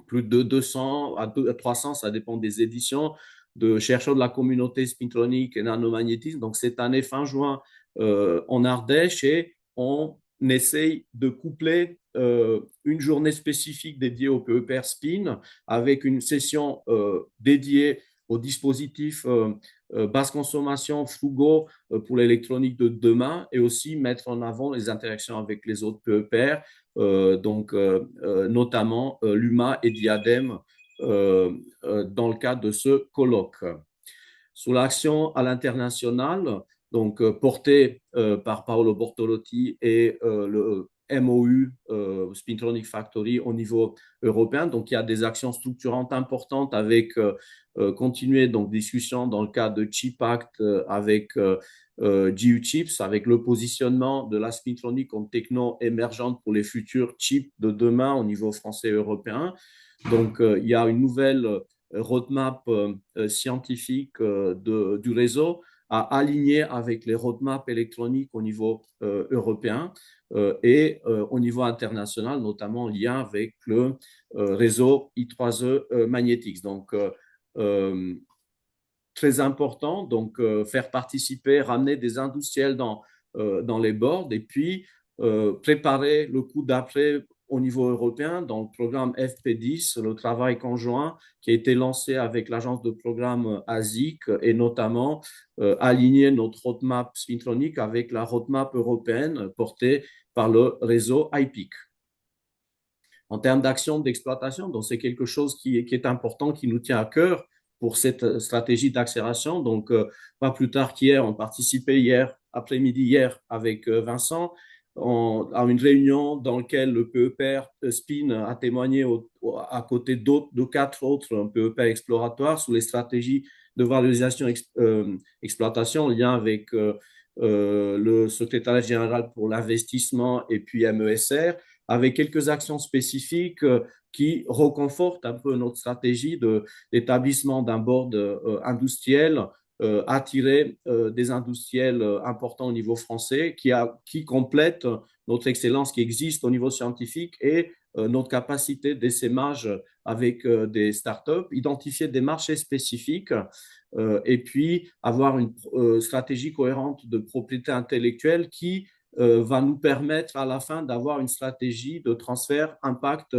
plus de 200 à 300, ça dépend des éditions, de chercheurs de la communauté spintronique et nanomagnétisme. Donc, cette année, fin juin, en Ardèche, et on essaye de coupler une journée spécifique dédiée au PEPR Spin avec une session dédiée aux dispositifs basse consommation, frugaux pour l'électronique de demain et aussi mettre en avant les interactions avec les autres PEPR, notamment Luma et Diadème dans le cadre de ce colloque. Sur l'action à l'international, donc portée par Paolo Bortolotti et le MOU, Spintronic Factory, au niveau européen. Donc, il y a des actions structurantes importantes avec continuer donc discussion dans le cadre de Chip Act avec GU Chips, avec le positionnement de la Spintronic comme techno émergente pour les futurs chips de demain au niveau français et européen. Donc, il y a une nouvelle roadmap scientifique du réseau à aligner avec les roadmaps électroniques au niveau européen et au niveau international, notamment en lien avec le réseau I3E Magnetics. Donc, très important, donc faire participer, ramener des industriels dans les boards et puis préparer le coup d'après au niveau européen dans le programme FP10, le travail conjoint qui a été lancé avec l'agence de programme ASIC et notamment aligner notre roadmap spintronique avec la roadmap européenne portée par le réseau IPIC. en termes d'action d'exploitation. Donc, c'est quelque chose qui est important, qui nous tient à cœur pour cette stratégie d'accélération. Donc, pas plus tard qu'hier, on participait hier après-midi, hier, avec Vincent, à une réunion dans laquelle le PEPR SPIN a témoigné à côté de 4 autres PEPR exploratoires sur les stratégies de valorisation exploitation en lien avec le secrétariat général pour l'investissement et puis MESR, avec quelques actions spécifiques qui reconfortent un peu notre stratégie d'établissement d'un board industriel, attirer des industriels importants au niveau français qui complètent notre excellence qui existe au niveau scientifique et notre capacité d'essaimage avec des startups, identifier des marchés spécifiques et puis avoir une stratégie cohérente de propriété intellectuelle qui va nous permettre à la fin d'avoir une stratégie de transfert impact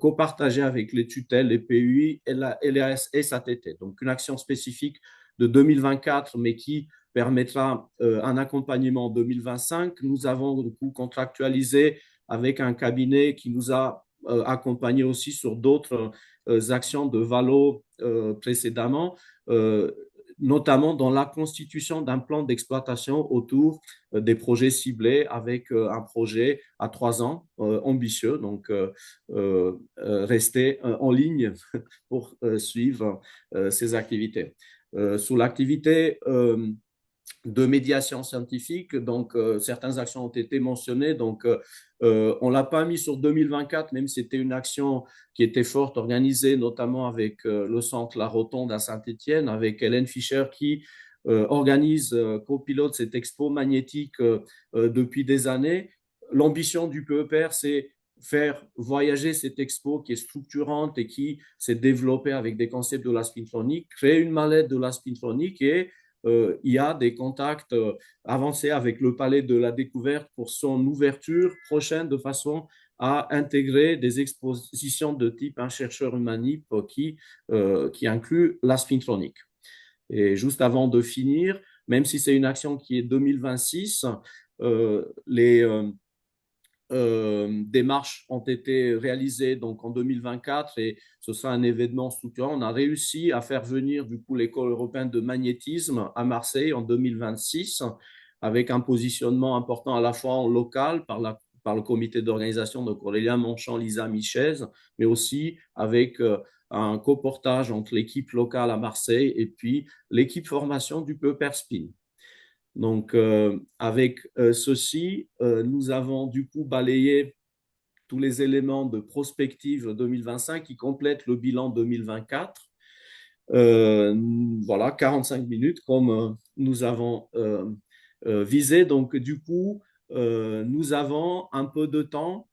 copartagée avec les tutelles, les PUI et les SATT. Donc une action spécifique de 2024, mais qui permettra un accompagnement en 2025. Nous avons du coup contractualisé avec un cabinet qui nous a accompagné aussi sur d'autres actions de Valo précédemment, notamment dans la constitution d'un plan d'exploitation autour des projets ciblés avec un projet à 3 ans ambitieux. Donc, rester en ligne pour suivre ces activités. Sur l'activité de médiation scientifique. Donc, certaines actions ont été mentionnées. Donc, on ne l'a pas mis sur 2024, même si c'était une action qui était forte, organisée notamment avec le centre La Rotonde à Saint-Étienne, avec Hélène Fischer qui organise, copilote cette expo magnétique depuis des années. L'ambition du PEPR, c'est faire voyager cette expo qui est structurante et qui s'est développée avec des concepts de la spintronique, créer une mallette de la spintronique et il y a des contacts avancés avec le Palais de la Découverte pour son ouverture prochaine de façon à intégrer des expositions de type un chercheur humaniste qui inclut la spintronique. Et juste avant de finir, même si c'est une action qui est 2026, les démarches ont été réalisées donc en 2024 et ce sera un événement structurant. On a réussi à faire venir du coup l'école européenne de magnétisme à Marseille en 2026 avec un positionnement important à la fois en local par le comité d'organisation de Aurélien Monchamp, Lisa Michez, mais aussi avec un coportage entre l'équipe locale à Marseille et puis l'équipe formation du PEPR SPIN. Donc, avec ceci, nous avons du coup balayé tous les éléments de prospective 2025 qui complètent le bilan 2024. Voilà, 45 minutes comme nous avons visé. Donc, du coup, nous avons un peu de temps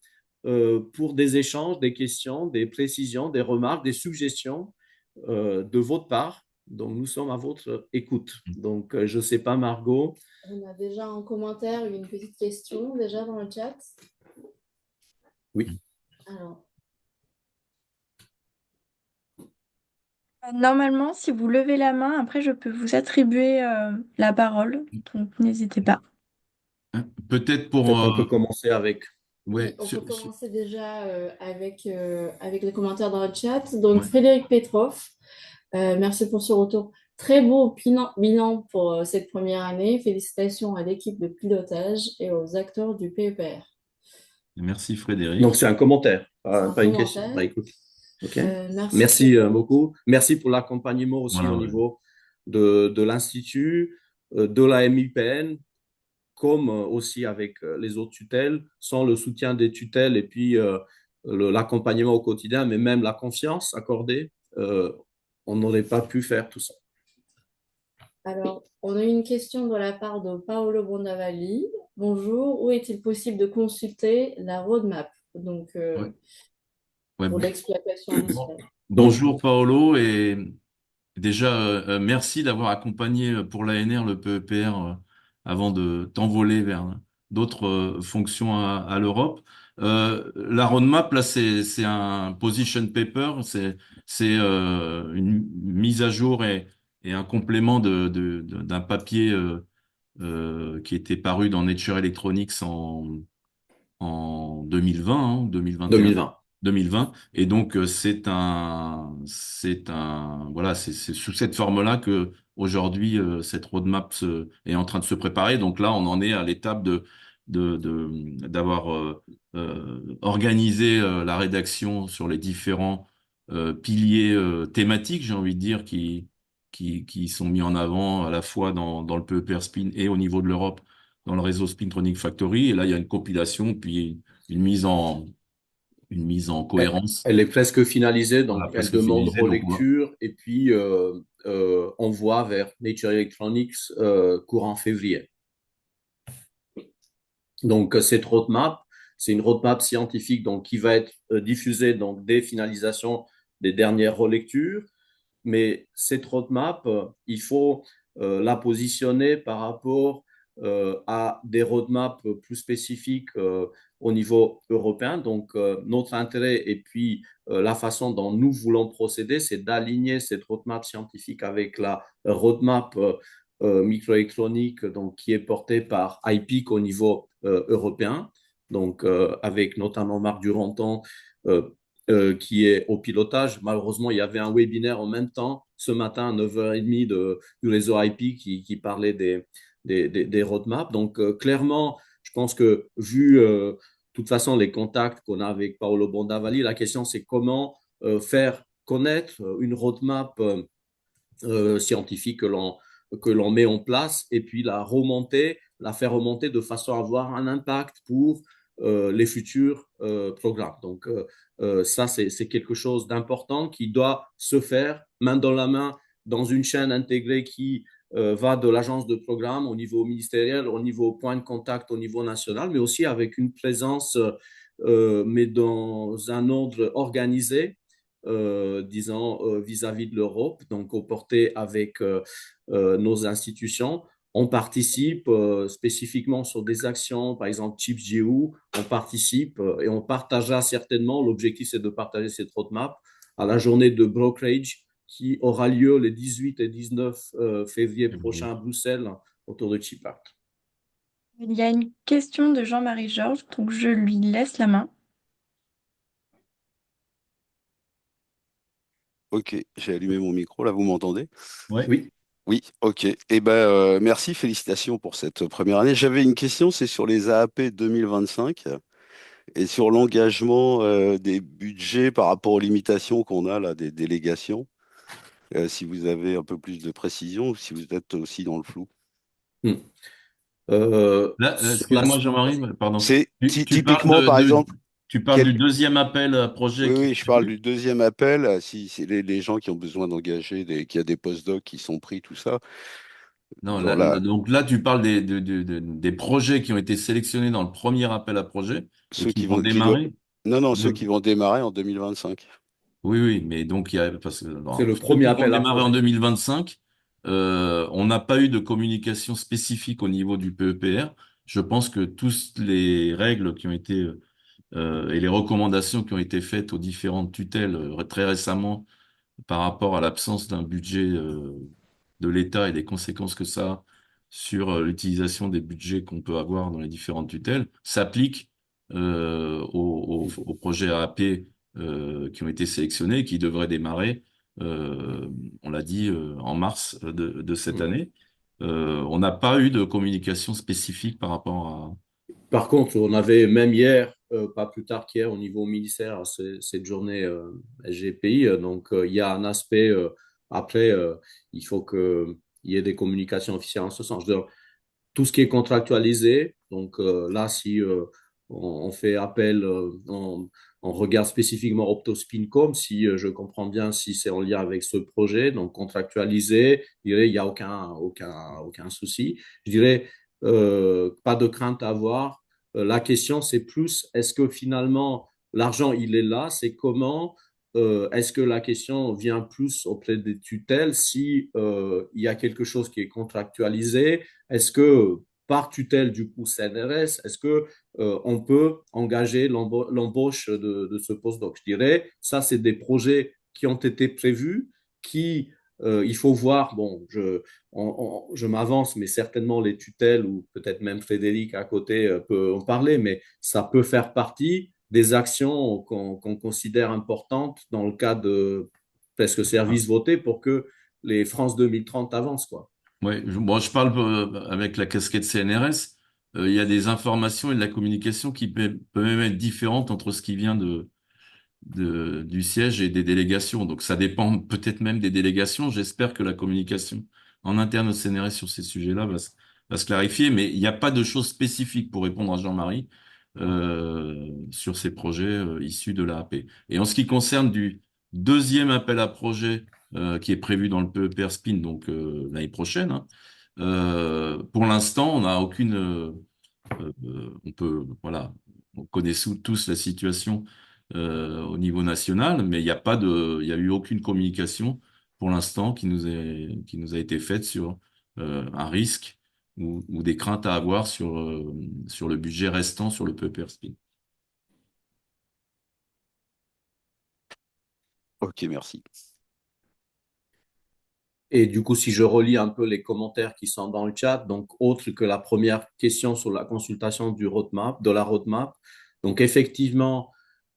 pour des échanges, des questions, des précisions, des remarques, des suggestions de votre part. Donc, nous sommes à votre écoute. Donc, je ne sais pas, Margot. On a déjà en commentaire une petite question déjà dans le chat. Oui. Alors. Normalement, si vous levez la main, après, je peux vous attribuer la parole. Donc, n'hésitez pas. Peut-être pour... Peut-être on peut commencer avec... Ouais, Oui, on peut commencer déjà avec les commentaires dans le chat. Donc, ouais. Frédéric Petrov, merci pour ce retour. Très beau bilan pour cette première année. Félicitations à l'équipe de pilotage et aux acteurs du PEPR. Merci Frédéric. Donc, c'est un commentaire, un pas une commentaire. question. Bah, écoute. Okay. Merci beaucoup. Merci pour l'accompagnement aussi Voilà, au niveau de l'Institut, de la MIPN, comme aussi avec les autres tutelles, sans le soutien des tutelles et puis l'accompagnement au quotidien, mais même la confiance accordée, on n'aurait pas pu faire tout ça. Alors, on a une question de la part de Paolo Bondavalli. Bonjour, où est-il possible de consulter la roadmap donc, pour l'exploitation industrielle? Bonjour Paolo, et déjà merci d'avoir accompagné pour l'ANR le PEPR avant de t'envoler vers d'autres fonctions à l'Europe. La roadmap, là, c'est un position paper, c'est une mise à jour et un complément d'un papier qui était paru dans Nature Electronics en 2020, 2021. 2020. 2020. Et donc, voilà, c'est sous cette forme-là que aujourd'hui cette roadmap est en train de se préparer. Donc là, on en est à l'étape d'avoir organisé la rédaction sur les différents piliers thématiques, j'ai envie de dire, qui sont mis en avant à la fois dans le PEPR Spin et au niveau de l'Europe, dans le réseau Spintronic Factory. Et là, il y a une compilation, puis une mise en cohérence. Elle est presque finalisée, Voilà, donc elle presque demande finalisée. Donc, relecture et puis envoi vers Nature Electronics courant février. Donc, cette roadmap, c'est une roadmap scientifique donc, qui va être diffusée donc, dès finalisation des dernières relectures. Mais cette roadmap, il faut la positionner par rapport à des roadmaps plus spécifiques au niveau européen. Donc, notre intérêt et puis la façon dont nous voulons procéder, c'est d'aligner cette roadmap scientifique avec la roadmap microélectronique donc, qui est portée par IPIC au niveau européen, donc avec notamment Marc Duranton qui est au pilotage. Malheureusement, il y avait un webinaire en même temps ce matin à 9h30 du réseau IP qui parlait des roadmaps. Donc, clairement, je pense que vu de toute façon les contacts qu'on a avec Paolo Bondavalli, la question c'est comment faire connaître une roadmap scientifique que l'on met en place et puis la faire remonter de façon à avoir un impact pour les futurs programmes. Donc, ça, c'est quelque chose d'important qui doit se faire main dans la main dans une chaîne intégrée qui va de l'agence de programme au niveau ministériel, au niveau point de contact, au niveau national, mais aussi avec une présence, mais dans un ordre organisé disons, vis-à-vis de l'Europe, donc au porté avec nos institutions. On participe spécifiquement sur des actions, par exemple ChipGU, on participe et on partagera certainement, l'objectif c'est de partager cette roadmap à la journée de brokerage qui aura lieu les 18 et 19 février prochains à Bruxelles autour de ChipAct. Il y a une question de Jean-Marie Georges, donc je lui laisse la main. Ok, j'ai allumé mon micro, là, vous m'entendez? ouais. Oui. Oui, ok. Eh ben, merci, félicitations pour cette première année. J'avais une question, c'est sur les AAP 2025 et sur l'engagement des budgets par rapport aux limitations qu'on a là, des délégations. Si vous avez un peu plus de précision ou si vous êtes aussi dans le flou. Hmm. Là, Sur la... excuse-moi Jean-Marie, pardon. C'est Tu parles typiquement, par exemple, tu parles quel... du deuxième appel à projet oui, qui oui, je parle du deuxième appel, si c'est les gens qui ont besoin d'engager, qu'il y a des postdocs qui sont pris, tout ça. Non, Genre là, donc là, tu parles des projets qui ont été sélectionnés dans le premier appel à projet et ceux qui qui vont vont, qui doivent... démarrer. Non, non, ceux de- qui vont démarrer en 2025. Oui, oui, mais donc il y a parce que C'est le ceux premier qui vont appel à démarrer en projet. 2025, on n'a pas eu de communication spécifique au niveau du PEPR. Je pense que toutes les règles qui ont été et les recommandations qui ont été faites aux différentes tutelles très récemment par rapport à l'absence d'un budget de l'État et des conséquences que ça a sur l'utilisation des budgets qu'on peut avoir dans les différentes tutelles, s'applique aux projets AAP qui ont été sélectionnés et qui devraient démarrer, on l'a dit, en mars de cette Hmm. année. On n'a pas eu de communication spécifique par rapport à... Par contre, on avait même hier, pas plus tard qu'hier, au niveau ministère, cette journée SGPI. Donc, il y a un aspect, après, il faut qu'il y ait des communications officielles en ce sens. Donc, tout ce qui est contractualisé, donc là, si on fait appel, on regarde spécifiquement Optospincom, si je comprends bien, si c'est en lien avec ce projet, donc contractualisé, je dirais, il n'y a aucun souci. Je dirais, pas de crainte à avoir. La question, c'est plus, est-ce que finalement, l'argent, il est là, c'est comment est-ce que la question vient plus auprès des tutelles si il y a quelque chose qui est contractualisé? Est-ce que par tutelle du coup CNRS, est-ce que on peut engager l'embauche de ce postdoc? Je dirais, ça, c'est des projets qui ont été prévus, qui il faut voir, bon, je m'avance, mais certainement les tutelles ou peut-être même Frédéric à côté peut en parler, mais ça peut faire partie des actions qu'on considère importantes dans le cadre de presque services votés pour que les France 2030 avancent, quoi. Ouais, bon, je parle avec la casquette CNRS. Il y a des informations et de la communication qui peut même être différentes entre ce qui vient du siège et des délégations. Donc ça dépend peut-être même des délégations. J'espère que la communication en interne au CNRS sur ces sujets-là va se clarifier, mais il n'y a pas de choses spécifiques pour répondre à Jean-Marie sur ces projets issus de l'AAP. Et en ce qui concerne du deuxième appel à projet qui est prévu dans le PEPR Spin, donc l'année prochaine, hein, pour l'instant, on n'a aucune... voilà, on connaît tous la situation au niveau national, mais il y a eu aucune communication pour l'instant qui nous a été faite sur un risque ou des craintes à avoir sur le budget restant sur le PEPR Spin. Ok, merci. Et du coup, si je relis un peu les commentaires qui sont dans le chat, donc autre que la première question sur la consultation de la roadmap, donc effectivement,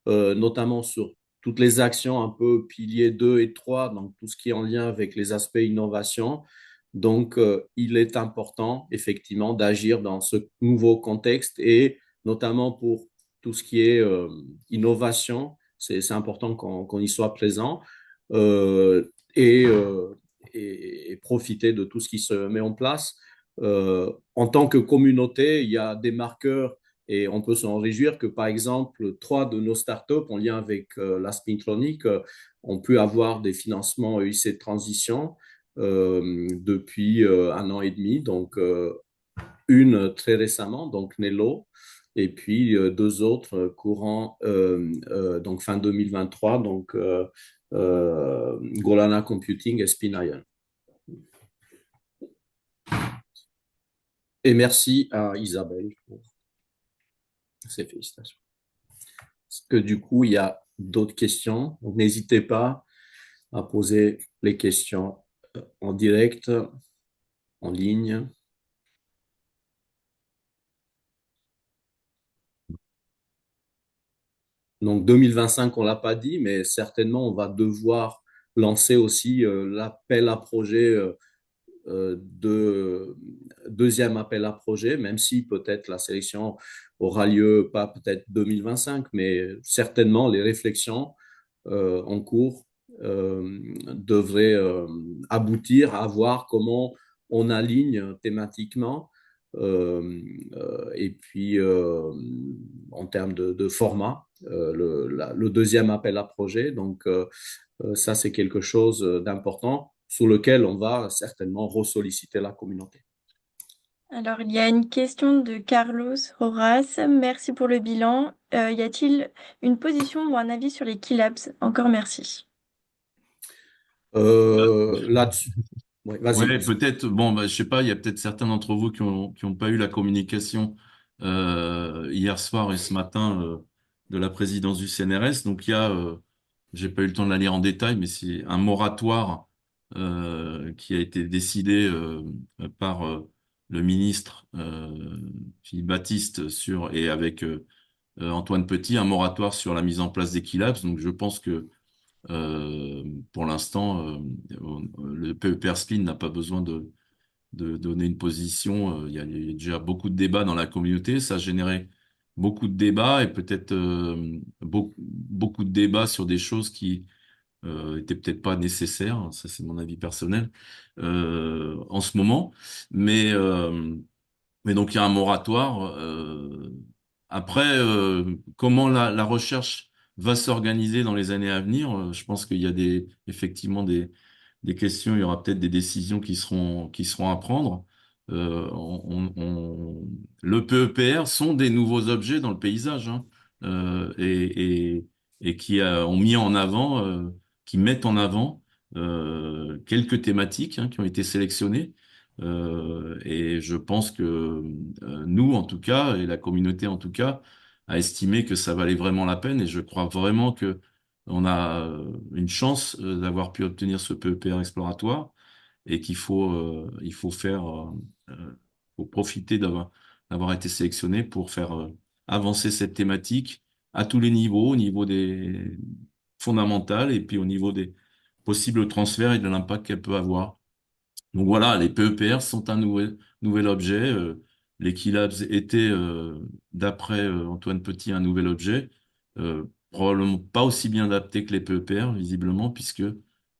notamment sur toutes les actions un peu piliers 2 et 3, donc tout ce qui est en lien avec les aspects innovation. Donc, il est important effectivement d'agir dans ce nouveau contexte et notamment pour tout ce qui est innovation, c'est important qu'on y soit présent euh, et, euh, et profiter de tout ce qui se met en place. En tant que communauté, il y a des marqueurs et on peut s'en réjouir que, par exemple, 3 de nos startups en lien avec la Spintronic ont pu avoir des financements EIC de transition depuis 1 an et demi. Donc, une très récemment, donc Nello, et puis 2 autres courant donc fin 2023, donc Golana Computing et Spinion. Et merci à Isabelle pour ces félicitations. Est-ce que du coup, il y a d'autres questions? Donc, n'hésitez pas à poser les questions en direct, en ligne. Donc 2025, on ne l'a pas dit, mais certainement, on va devoir lancer aussi l'appel à projet de deuxième appel à projet, même si peut-être la sélection aura lieu pas peut-être 2025, mais certainement les réflexions en cours devraient aboutir à voir comment on aligne thématiquement et puis en termes de format, le deuxième appel à projet. Donc ça, c'est quelque chose d'important sur lequel on va certainement ressolliciter la communauté. Alors, il y a une question de Carlos Horace. Merci pour le bilan. Y a-t-il une position ou un avis sur les Keylabs? Encore merci. Là-dessus, ouais, vas-y. Ouais, peut-être, bon, bah, je sais pas, il y a peut-être certains d'entre vous qui ont pas eu la communication hier soir et ce matin de la présidence du CNRS. Donc il y a, j'ai pas eu le temps de la lire en détail, mais c'est un moratoire qui a été décidé par le ministre Philippe Baptiste et avec Antoine Petit, un moratoire sur la mise en place des Keylabs. Donc je pense que pour l'instant, le PEPR Spin n'a pas besoin de donner une position. Il y a déjà beaucoup de débats dans la communauté. Ça a généré beaucoup de débats et peut-être beaucoup de débats sur des choses qui étaient peut-être pas nécessaires. Ça, c'est mon avis personnel en ce moment. Mais donc il y a un moratoire. Après, comment la recherche va s'organiser dans les années à venir, je pense qu'il y a effectivement des questions, il y aura peut-être des décisions qui seront à prendre. Le PEPR sont des nouveaux objets dans le paysage, hein, euh, et, et, et qui ont mis en avant, qui mettent en avant quelques thématiques qui ont été sélectionnées. Et je pense que nous, en tout cas, et la communauté en tout cas, a estimé que ça valait vraiment la peine. Et je crois vraiment que on a une chance d'avoir pu obtenir ce PEPR exploratoire et il faut faut profiter d'avoir été sélectionné pour faire avancer cette thématique à tous les niveaux, au niveau des fondamentales et puis au niveau des possibles transferts et de l'impact qu'elle peut avoir. Donc voilà, les PEPR sont un nouvel objet. Les Keylabs étaient, d'après Antoine Petit, un nouvel objet, probablement pas aussi bien adapté que les PEPR, visiblement, puisque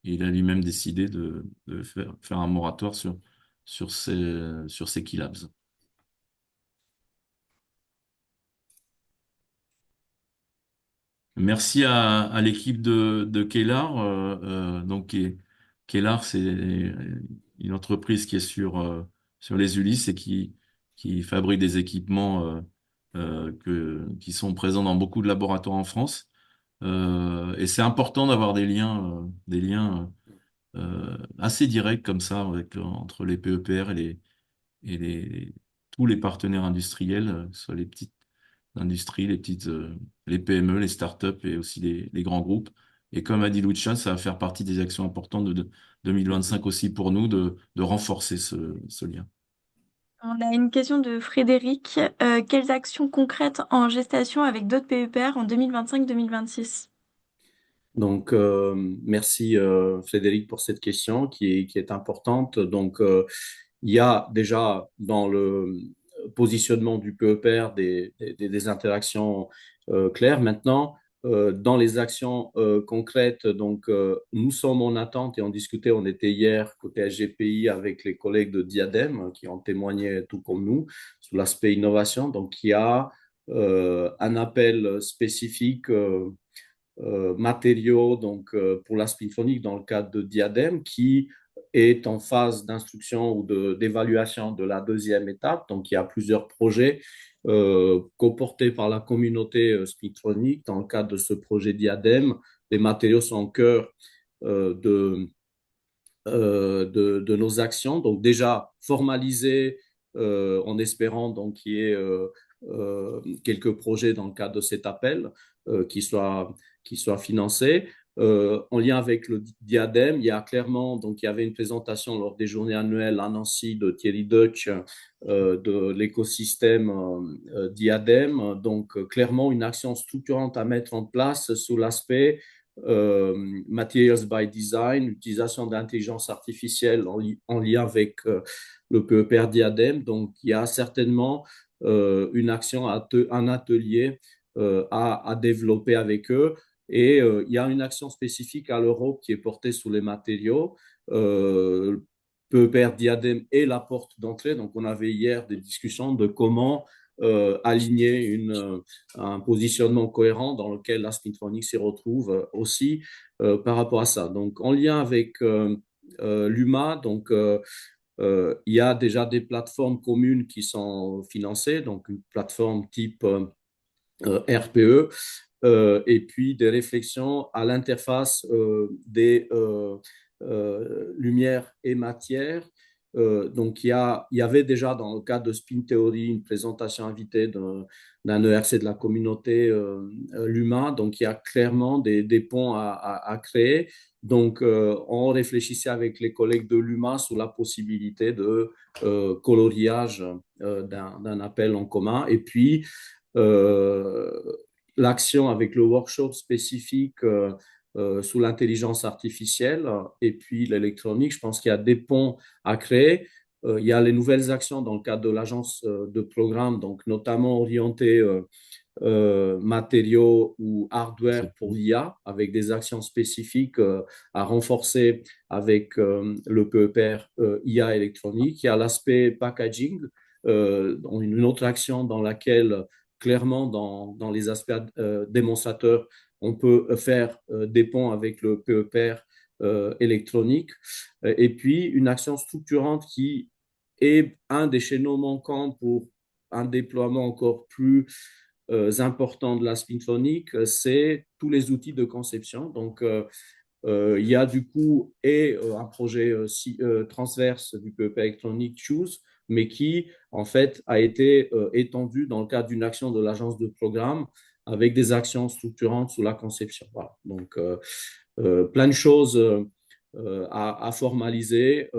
il a lui-même décidé de faire un moratoire sur ces Keylabs. Merci à l'équipe de Kellar. Kellar, c'est une entreprise qui est sur les Ulysses et qui fabrique des équipements qui sont présents dans beaucoup de laboratoires en France. Et c'est important d'avoir des liens assez directs comme ça entre les PEPR et tous les partenaires industriels, que ce soit les petites l'industrie, les PME, les startups et aussi les grands groupes. Et comme a dit Lucian, ça va faire partie des actions importantes de 2025 aussi pour nous de renforcer ce lien. On a une question de Frédéric. Quelles actions concrètes en gestation avec d'autres PEPR en 2025-2026? Donc, merci Frédéric pour cette question qui est importante. Donc, il y a déjà dans le positionnement du PEPR des interactions claires. Maintenant, dans les actions concrètes, donc nous sommes en attente et on discutait, on était hier côté SGPI avec les collègues de Diadème qui ont témoigné tout comme nous sur l'aspect innovation. Donc, il y a un appel spécifique matériaux donc, pour la spinphonique dans le cadre de Diadème qui est en phase d'instruction ou d'évaluation de la deuxième étape. Donc, il y a plusieurs projets coportés par la communauté spinphonique dans le cadre de ce projet Diadème. Les matériaux sont au cœur de nos actions. Donc, déjà formalisés en espérant donc qu'il y ait quelques projets dans le cadre de cet appel qui soient financés. En lien avec le Diadème, il y a clairement, donc il y avait une présentation lors des journées annuelles à Nancy de Thierry Deutsch de l'écosystème Diadème. Donc clairement une action structurante à mettre en place sous l'aspect Materials by Design, utilisation d'intelligence artificielle en lien avec le PEPR Diadème. Donc il y a certainement une action, un atelier à développer avec eux. Et il y a une action spécifique à l'Europe qui est portée sur les matériaux. PEPR Diadème est la porte d'entrée. Donc, on avait hier des discussions de comment aligner un positionnement cohérent dans lequel la spintronics s'y retrouve aussi par rapport à ça. Donc, en lien avec l'UMA, donc il y a déjà des plateformes communes qui sont financées, donc une plateforme type RPE, et puis des réflexions à l'interface des lumières et matières. Donc, il y avait déjà dans le cadre de Spin Theory une présentation invitée d'un ERC de la communauté l'humain. Donc, il y a clairement des ponts à créer. Donc, on réfléchissait avec les collègues de l'humain sur la possibilité de coloriage d'un appel en commun. Et puis, euh, l'action avec le workshop spécifique sous l'intelligence artificielle et puis l'électronique. Je pense qu'il y a des ponts à créer. Il y a les nouvelles actions dans le cadre de l'agence de programme, donc notamment orientées matériaux ou hardware pour l'IA, avec des actions spécifiques à renforcer avec le PEPR IA électronique. Il y a l'aspect packaging, une autre action dans laquelle clairement dans les aspects démonstrateurs, on peut faire des ponts avec le PEPR électronique. Et puis, une action structurante qui est un des chaînons manquants pour un déploiement encore plus important de la spinphonique, c'est tous les outils de conception. Donc, il y a du coup un projet transverse du PEP électronique Choose, mais qui en fait a été étendu dans le cadre d'une action de l'agence de programme avec des actions structurantes sous la conception. Voilà. Donc, plein de choses à formaliser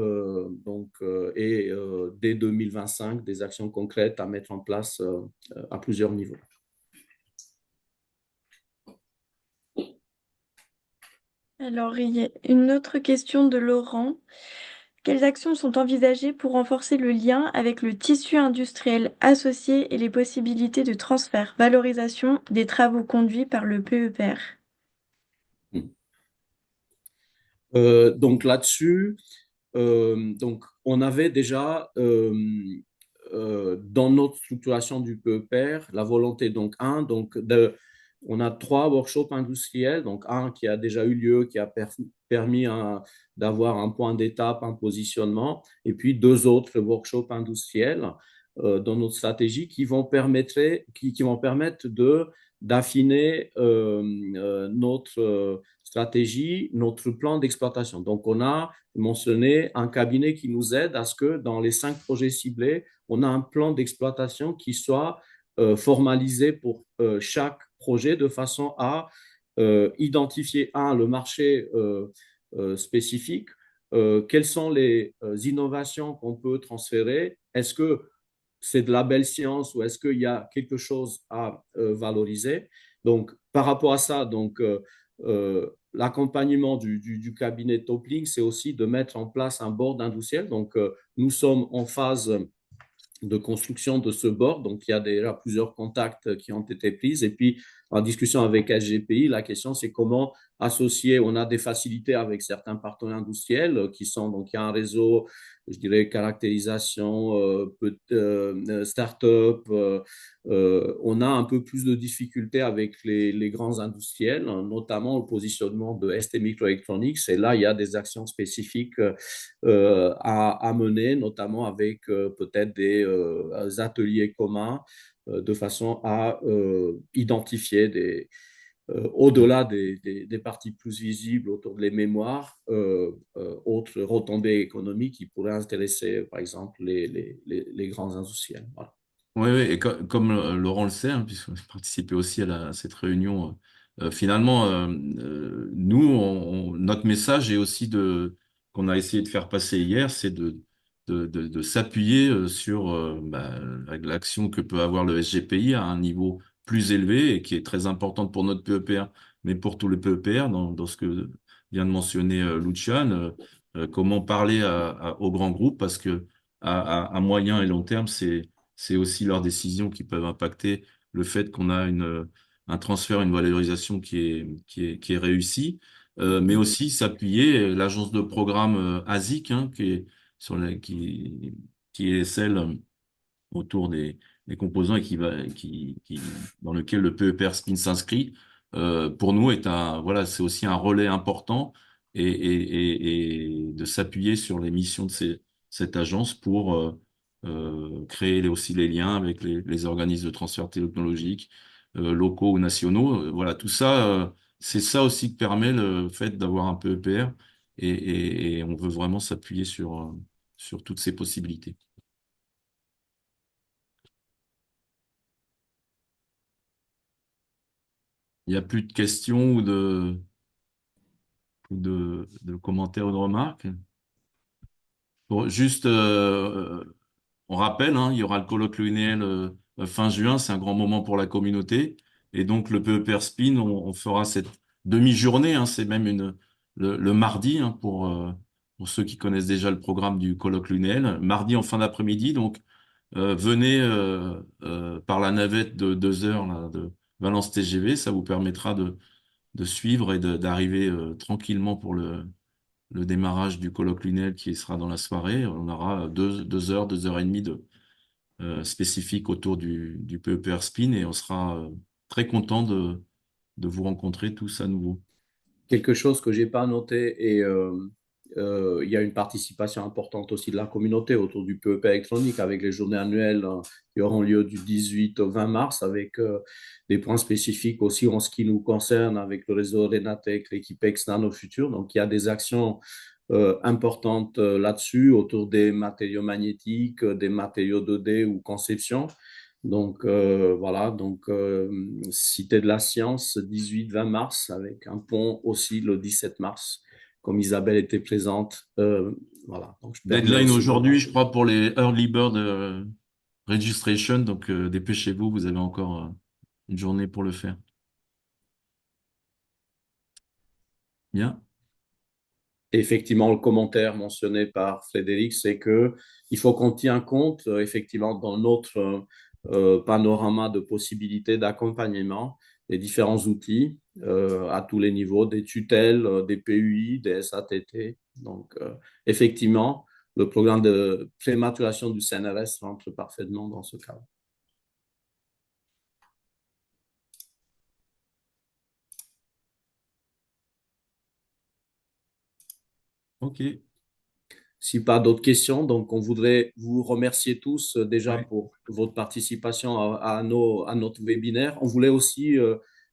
et dès 2025, des actions concrètes à mettre en place à plusieurs niveaux. Alors, il y a une autre question de Laurent. Quelles actions sont envisagées pour renforcer le lien avec le tissu industriel associé et les possibilités de transfert, valorisation des travaux conduits par le PEPR? Donc là-dessus, donc on avait déjà dans notre structuration du PEPR la volonté on a 3 workshops industriels, donc un qui a déjà eu lieu, qui a permis d'avoir un point d'étape, un positionnement, et puis 2 autres workshops industriels dans notre stratégie qui vont permettre d'affiner notre stratégie, notre plan d'exploitation. Donc, on a mentionné un cabinet qui nous aide à ce que dans les 5 projets ciblés, on a un plan d'exploitation qui soit formalisé pour chaque projet de façon à identifier, le marché spécifique, quelles sont les innovations qu'on peut transférer, est-ce que c'est de la belle science ou est-ce qu'il y a quelque chose à valoriser. Donc, par rapport à ça, l'accompagnement du cabinet Toppling, c'est aussi de mettre en place un board industriel. Donc, nous sommes en phase de construction de ce board. Donc, il y a déjà plusieurs contacts qui ont été pris. Et puis, en discussion avec SGPI, la question, c'est comment associer. On a des facilités avec certains partenaires industriels qui sont, donc, il y a un réseau, je dirais, caractérisation, start-up. On a un peu plus de difficultés avec les grands industriels, notamment au positionnement de ST Microelectronics. Et là, il y a des actions spécifiques à mener, notamment avec peut-être des ateliers communs de façon à identifier au-delà des parties plus visibles autour des mémoires, autres retombées économiques qui pourraient intéresser, par exemple, les grands industriels. Voilà. Oui, oui, et comme Laurent le sait, hein, puisque j'ai participé aussi à cette réunion, finalement, nous, notre message est aussi qu'on a essayé de faire passer hier, c'est de s'appuyer sur l'action que peut avoir le SGPI à un niveau plus élevé et qui est très importante pour notre PEPR, mais pour tout le PEPR, dans ce que vient de mentionner Lucian, comment parler aux grands groupes, parce que à moyen et long terme, c'est aussi leurs décisions qui peuvent impacter le fait qu'on a un transfert, une valorisation qui est réussie, mais aussi s'appuyer, l'agence de programme ASIC, hein, qui est celle autour des composants et dans lequel le PEPR Spin s'inscrit, pour nous voilà, c'est aussi un relais important et de s'appuyer sur les missions de cette agence pour créer aussi les liens avec les organismes de transfert technologique, locaux ou nationaux. Voilà, tout ça, c'est ça aussi que permet le fait d'avoir un PEPR et on veut vraiment s'appuyer sur toutes ces possibilités. Il n'y a plus de questions ou de commentaires ou de remarques. Bon, juste, on rappelle, hein, il y aura le colloque lunéel fin juin, c'est un grand moment pour la communauté. Et donc, le PEPR Spin, on fera cette demi-journée, hein, c'est même le mardi, hein, pour ceux qui connaissent déjà le programme du colloque lunéel. Mardi en fin d'après-midi, donc venez par la navette de 2 heures là, de Valence TGV, ça vous permettra de suivre et d'arriver tranquillement pour le démarrage du colloque lunaire qui sera dans la soirée. On aura 2 heures, 2 heures et demie spécifiques autour du PEPR Spin et on sera très content de vous rencontrer tous à nouveau. Quelque chose que je n'ai pas noté et il y a une participation importante aussi de la communauté autour du PEP électronique avec les journées annuelles qui auront lieu du 18 au 20 mars avec des points spécifiques aussi en ce qui nous concerne avec le réseau Renatec, l'équipe Nano Futur. Donc, il y a des actions importantes là-dessus autour des matériaux magnétiques, des matériaux 2D ou conception. Donc, voilà, Cité de la Science, 18-20 mars, avec un pont aussi le 17 mars, comme Isabelle était présente. Voilà, donc je permets Deadline aussi aujourd'hui, je crois, pour les Early Bird Registration, donc dépêchez-vous, vous avez encore une journée pour le faire. Bien. effectivement, le commentaire mentionné par Frédéric, c'est que il faut qu'on tienne compte, effectivement, dans notre panorama de possibilités d'accompagnement des différents outils à tous les niveaux, des tutelles, des PUI, des SATT. Donc, effectivement, le programme de prématuration du CNRS rentre parfaitement dans ce cadre. Ok. Si pas d'autres questions, donc on voudrait vous remercier tous déjà Ouais. pour votre participation à notre webinaire. On voulait aussi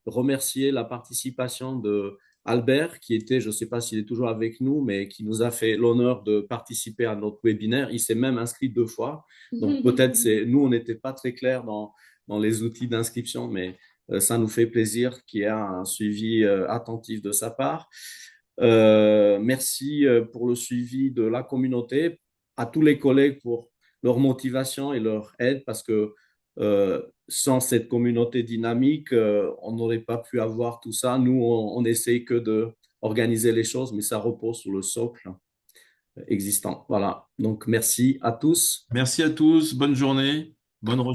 remercier la participation de Albert, qui était, je ne sais pas s'il est toujours avec nous, mais qui nous a fait l'honneur de participer à notre webinaire. Il s'est même inscrit 2 fois. Donc peut-être nous, on n'était pas très clairs dans les outils d'inscription, mais ça nous fait plaisir qu'il y ait un suivi attentif de sa part. Merci pour le suivi de la communauté, à tous les collègues pour leur motivation et leur aide, parce que sans cette communauté dynamique, on n'aurait pas pu avoir tout ça. Nous, on essaie que de organiser les choses, mais ça repose sur le socle existant. Voilà. Donc, merci à tous. Merci à tous. Bonne journée. Bonne recherche.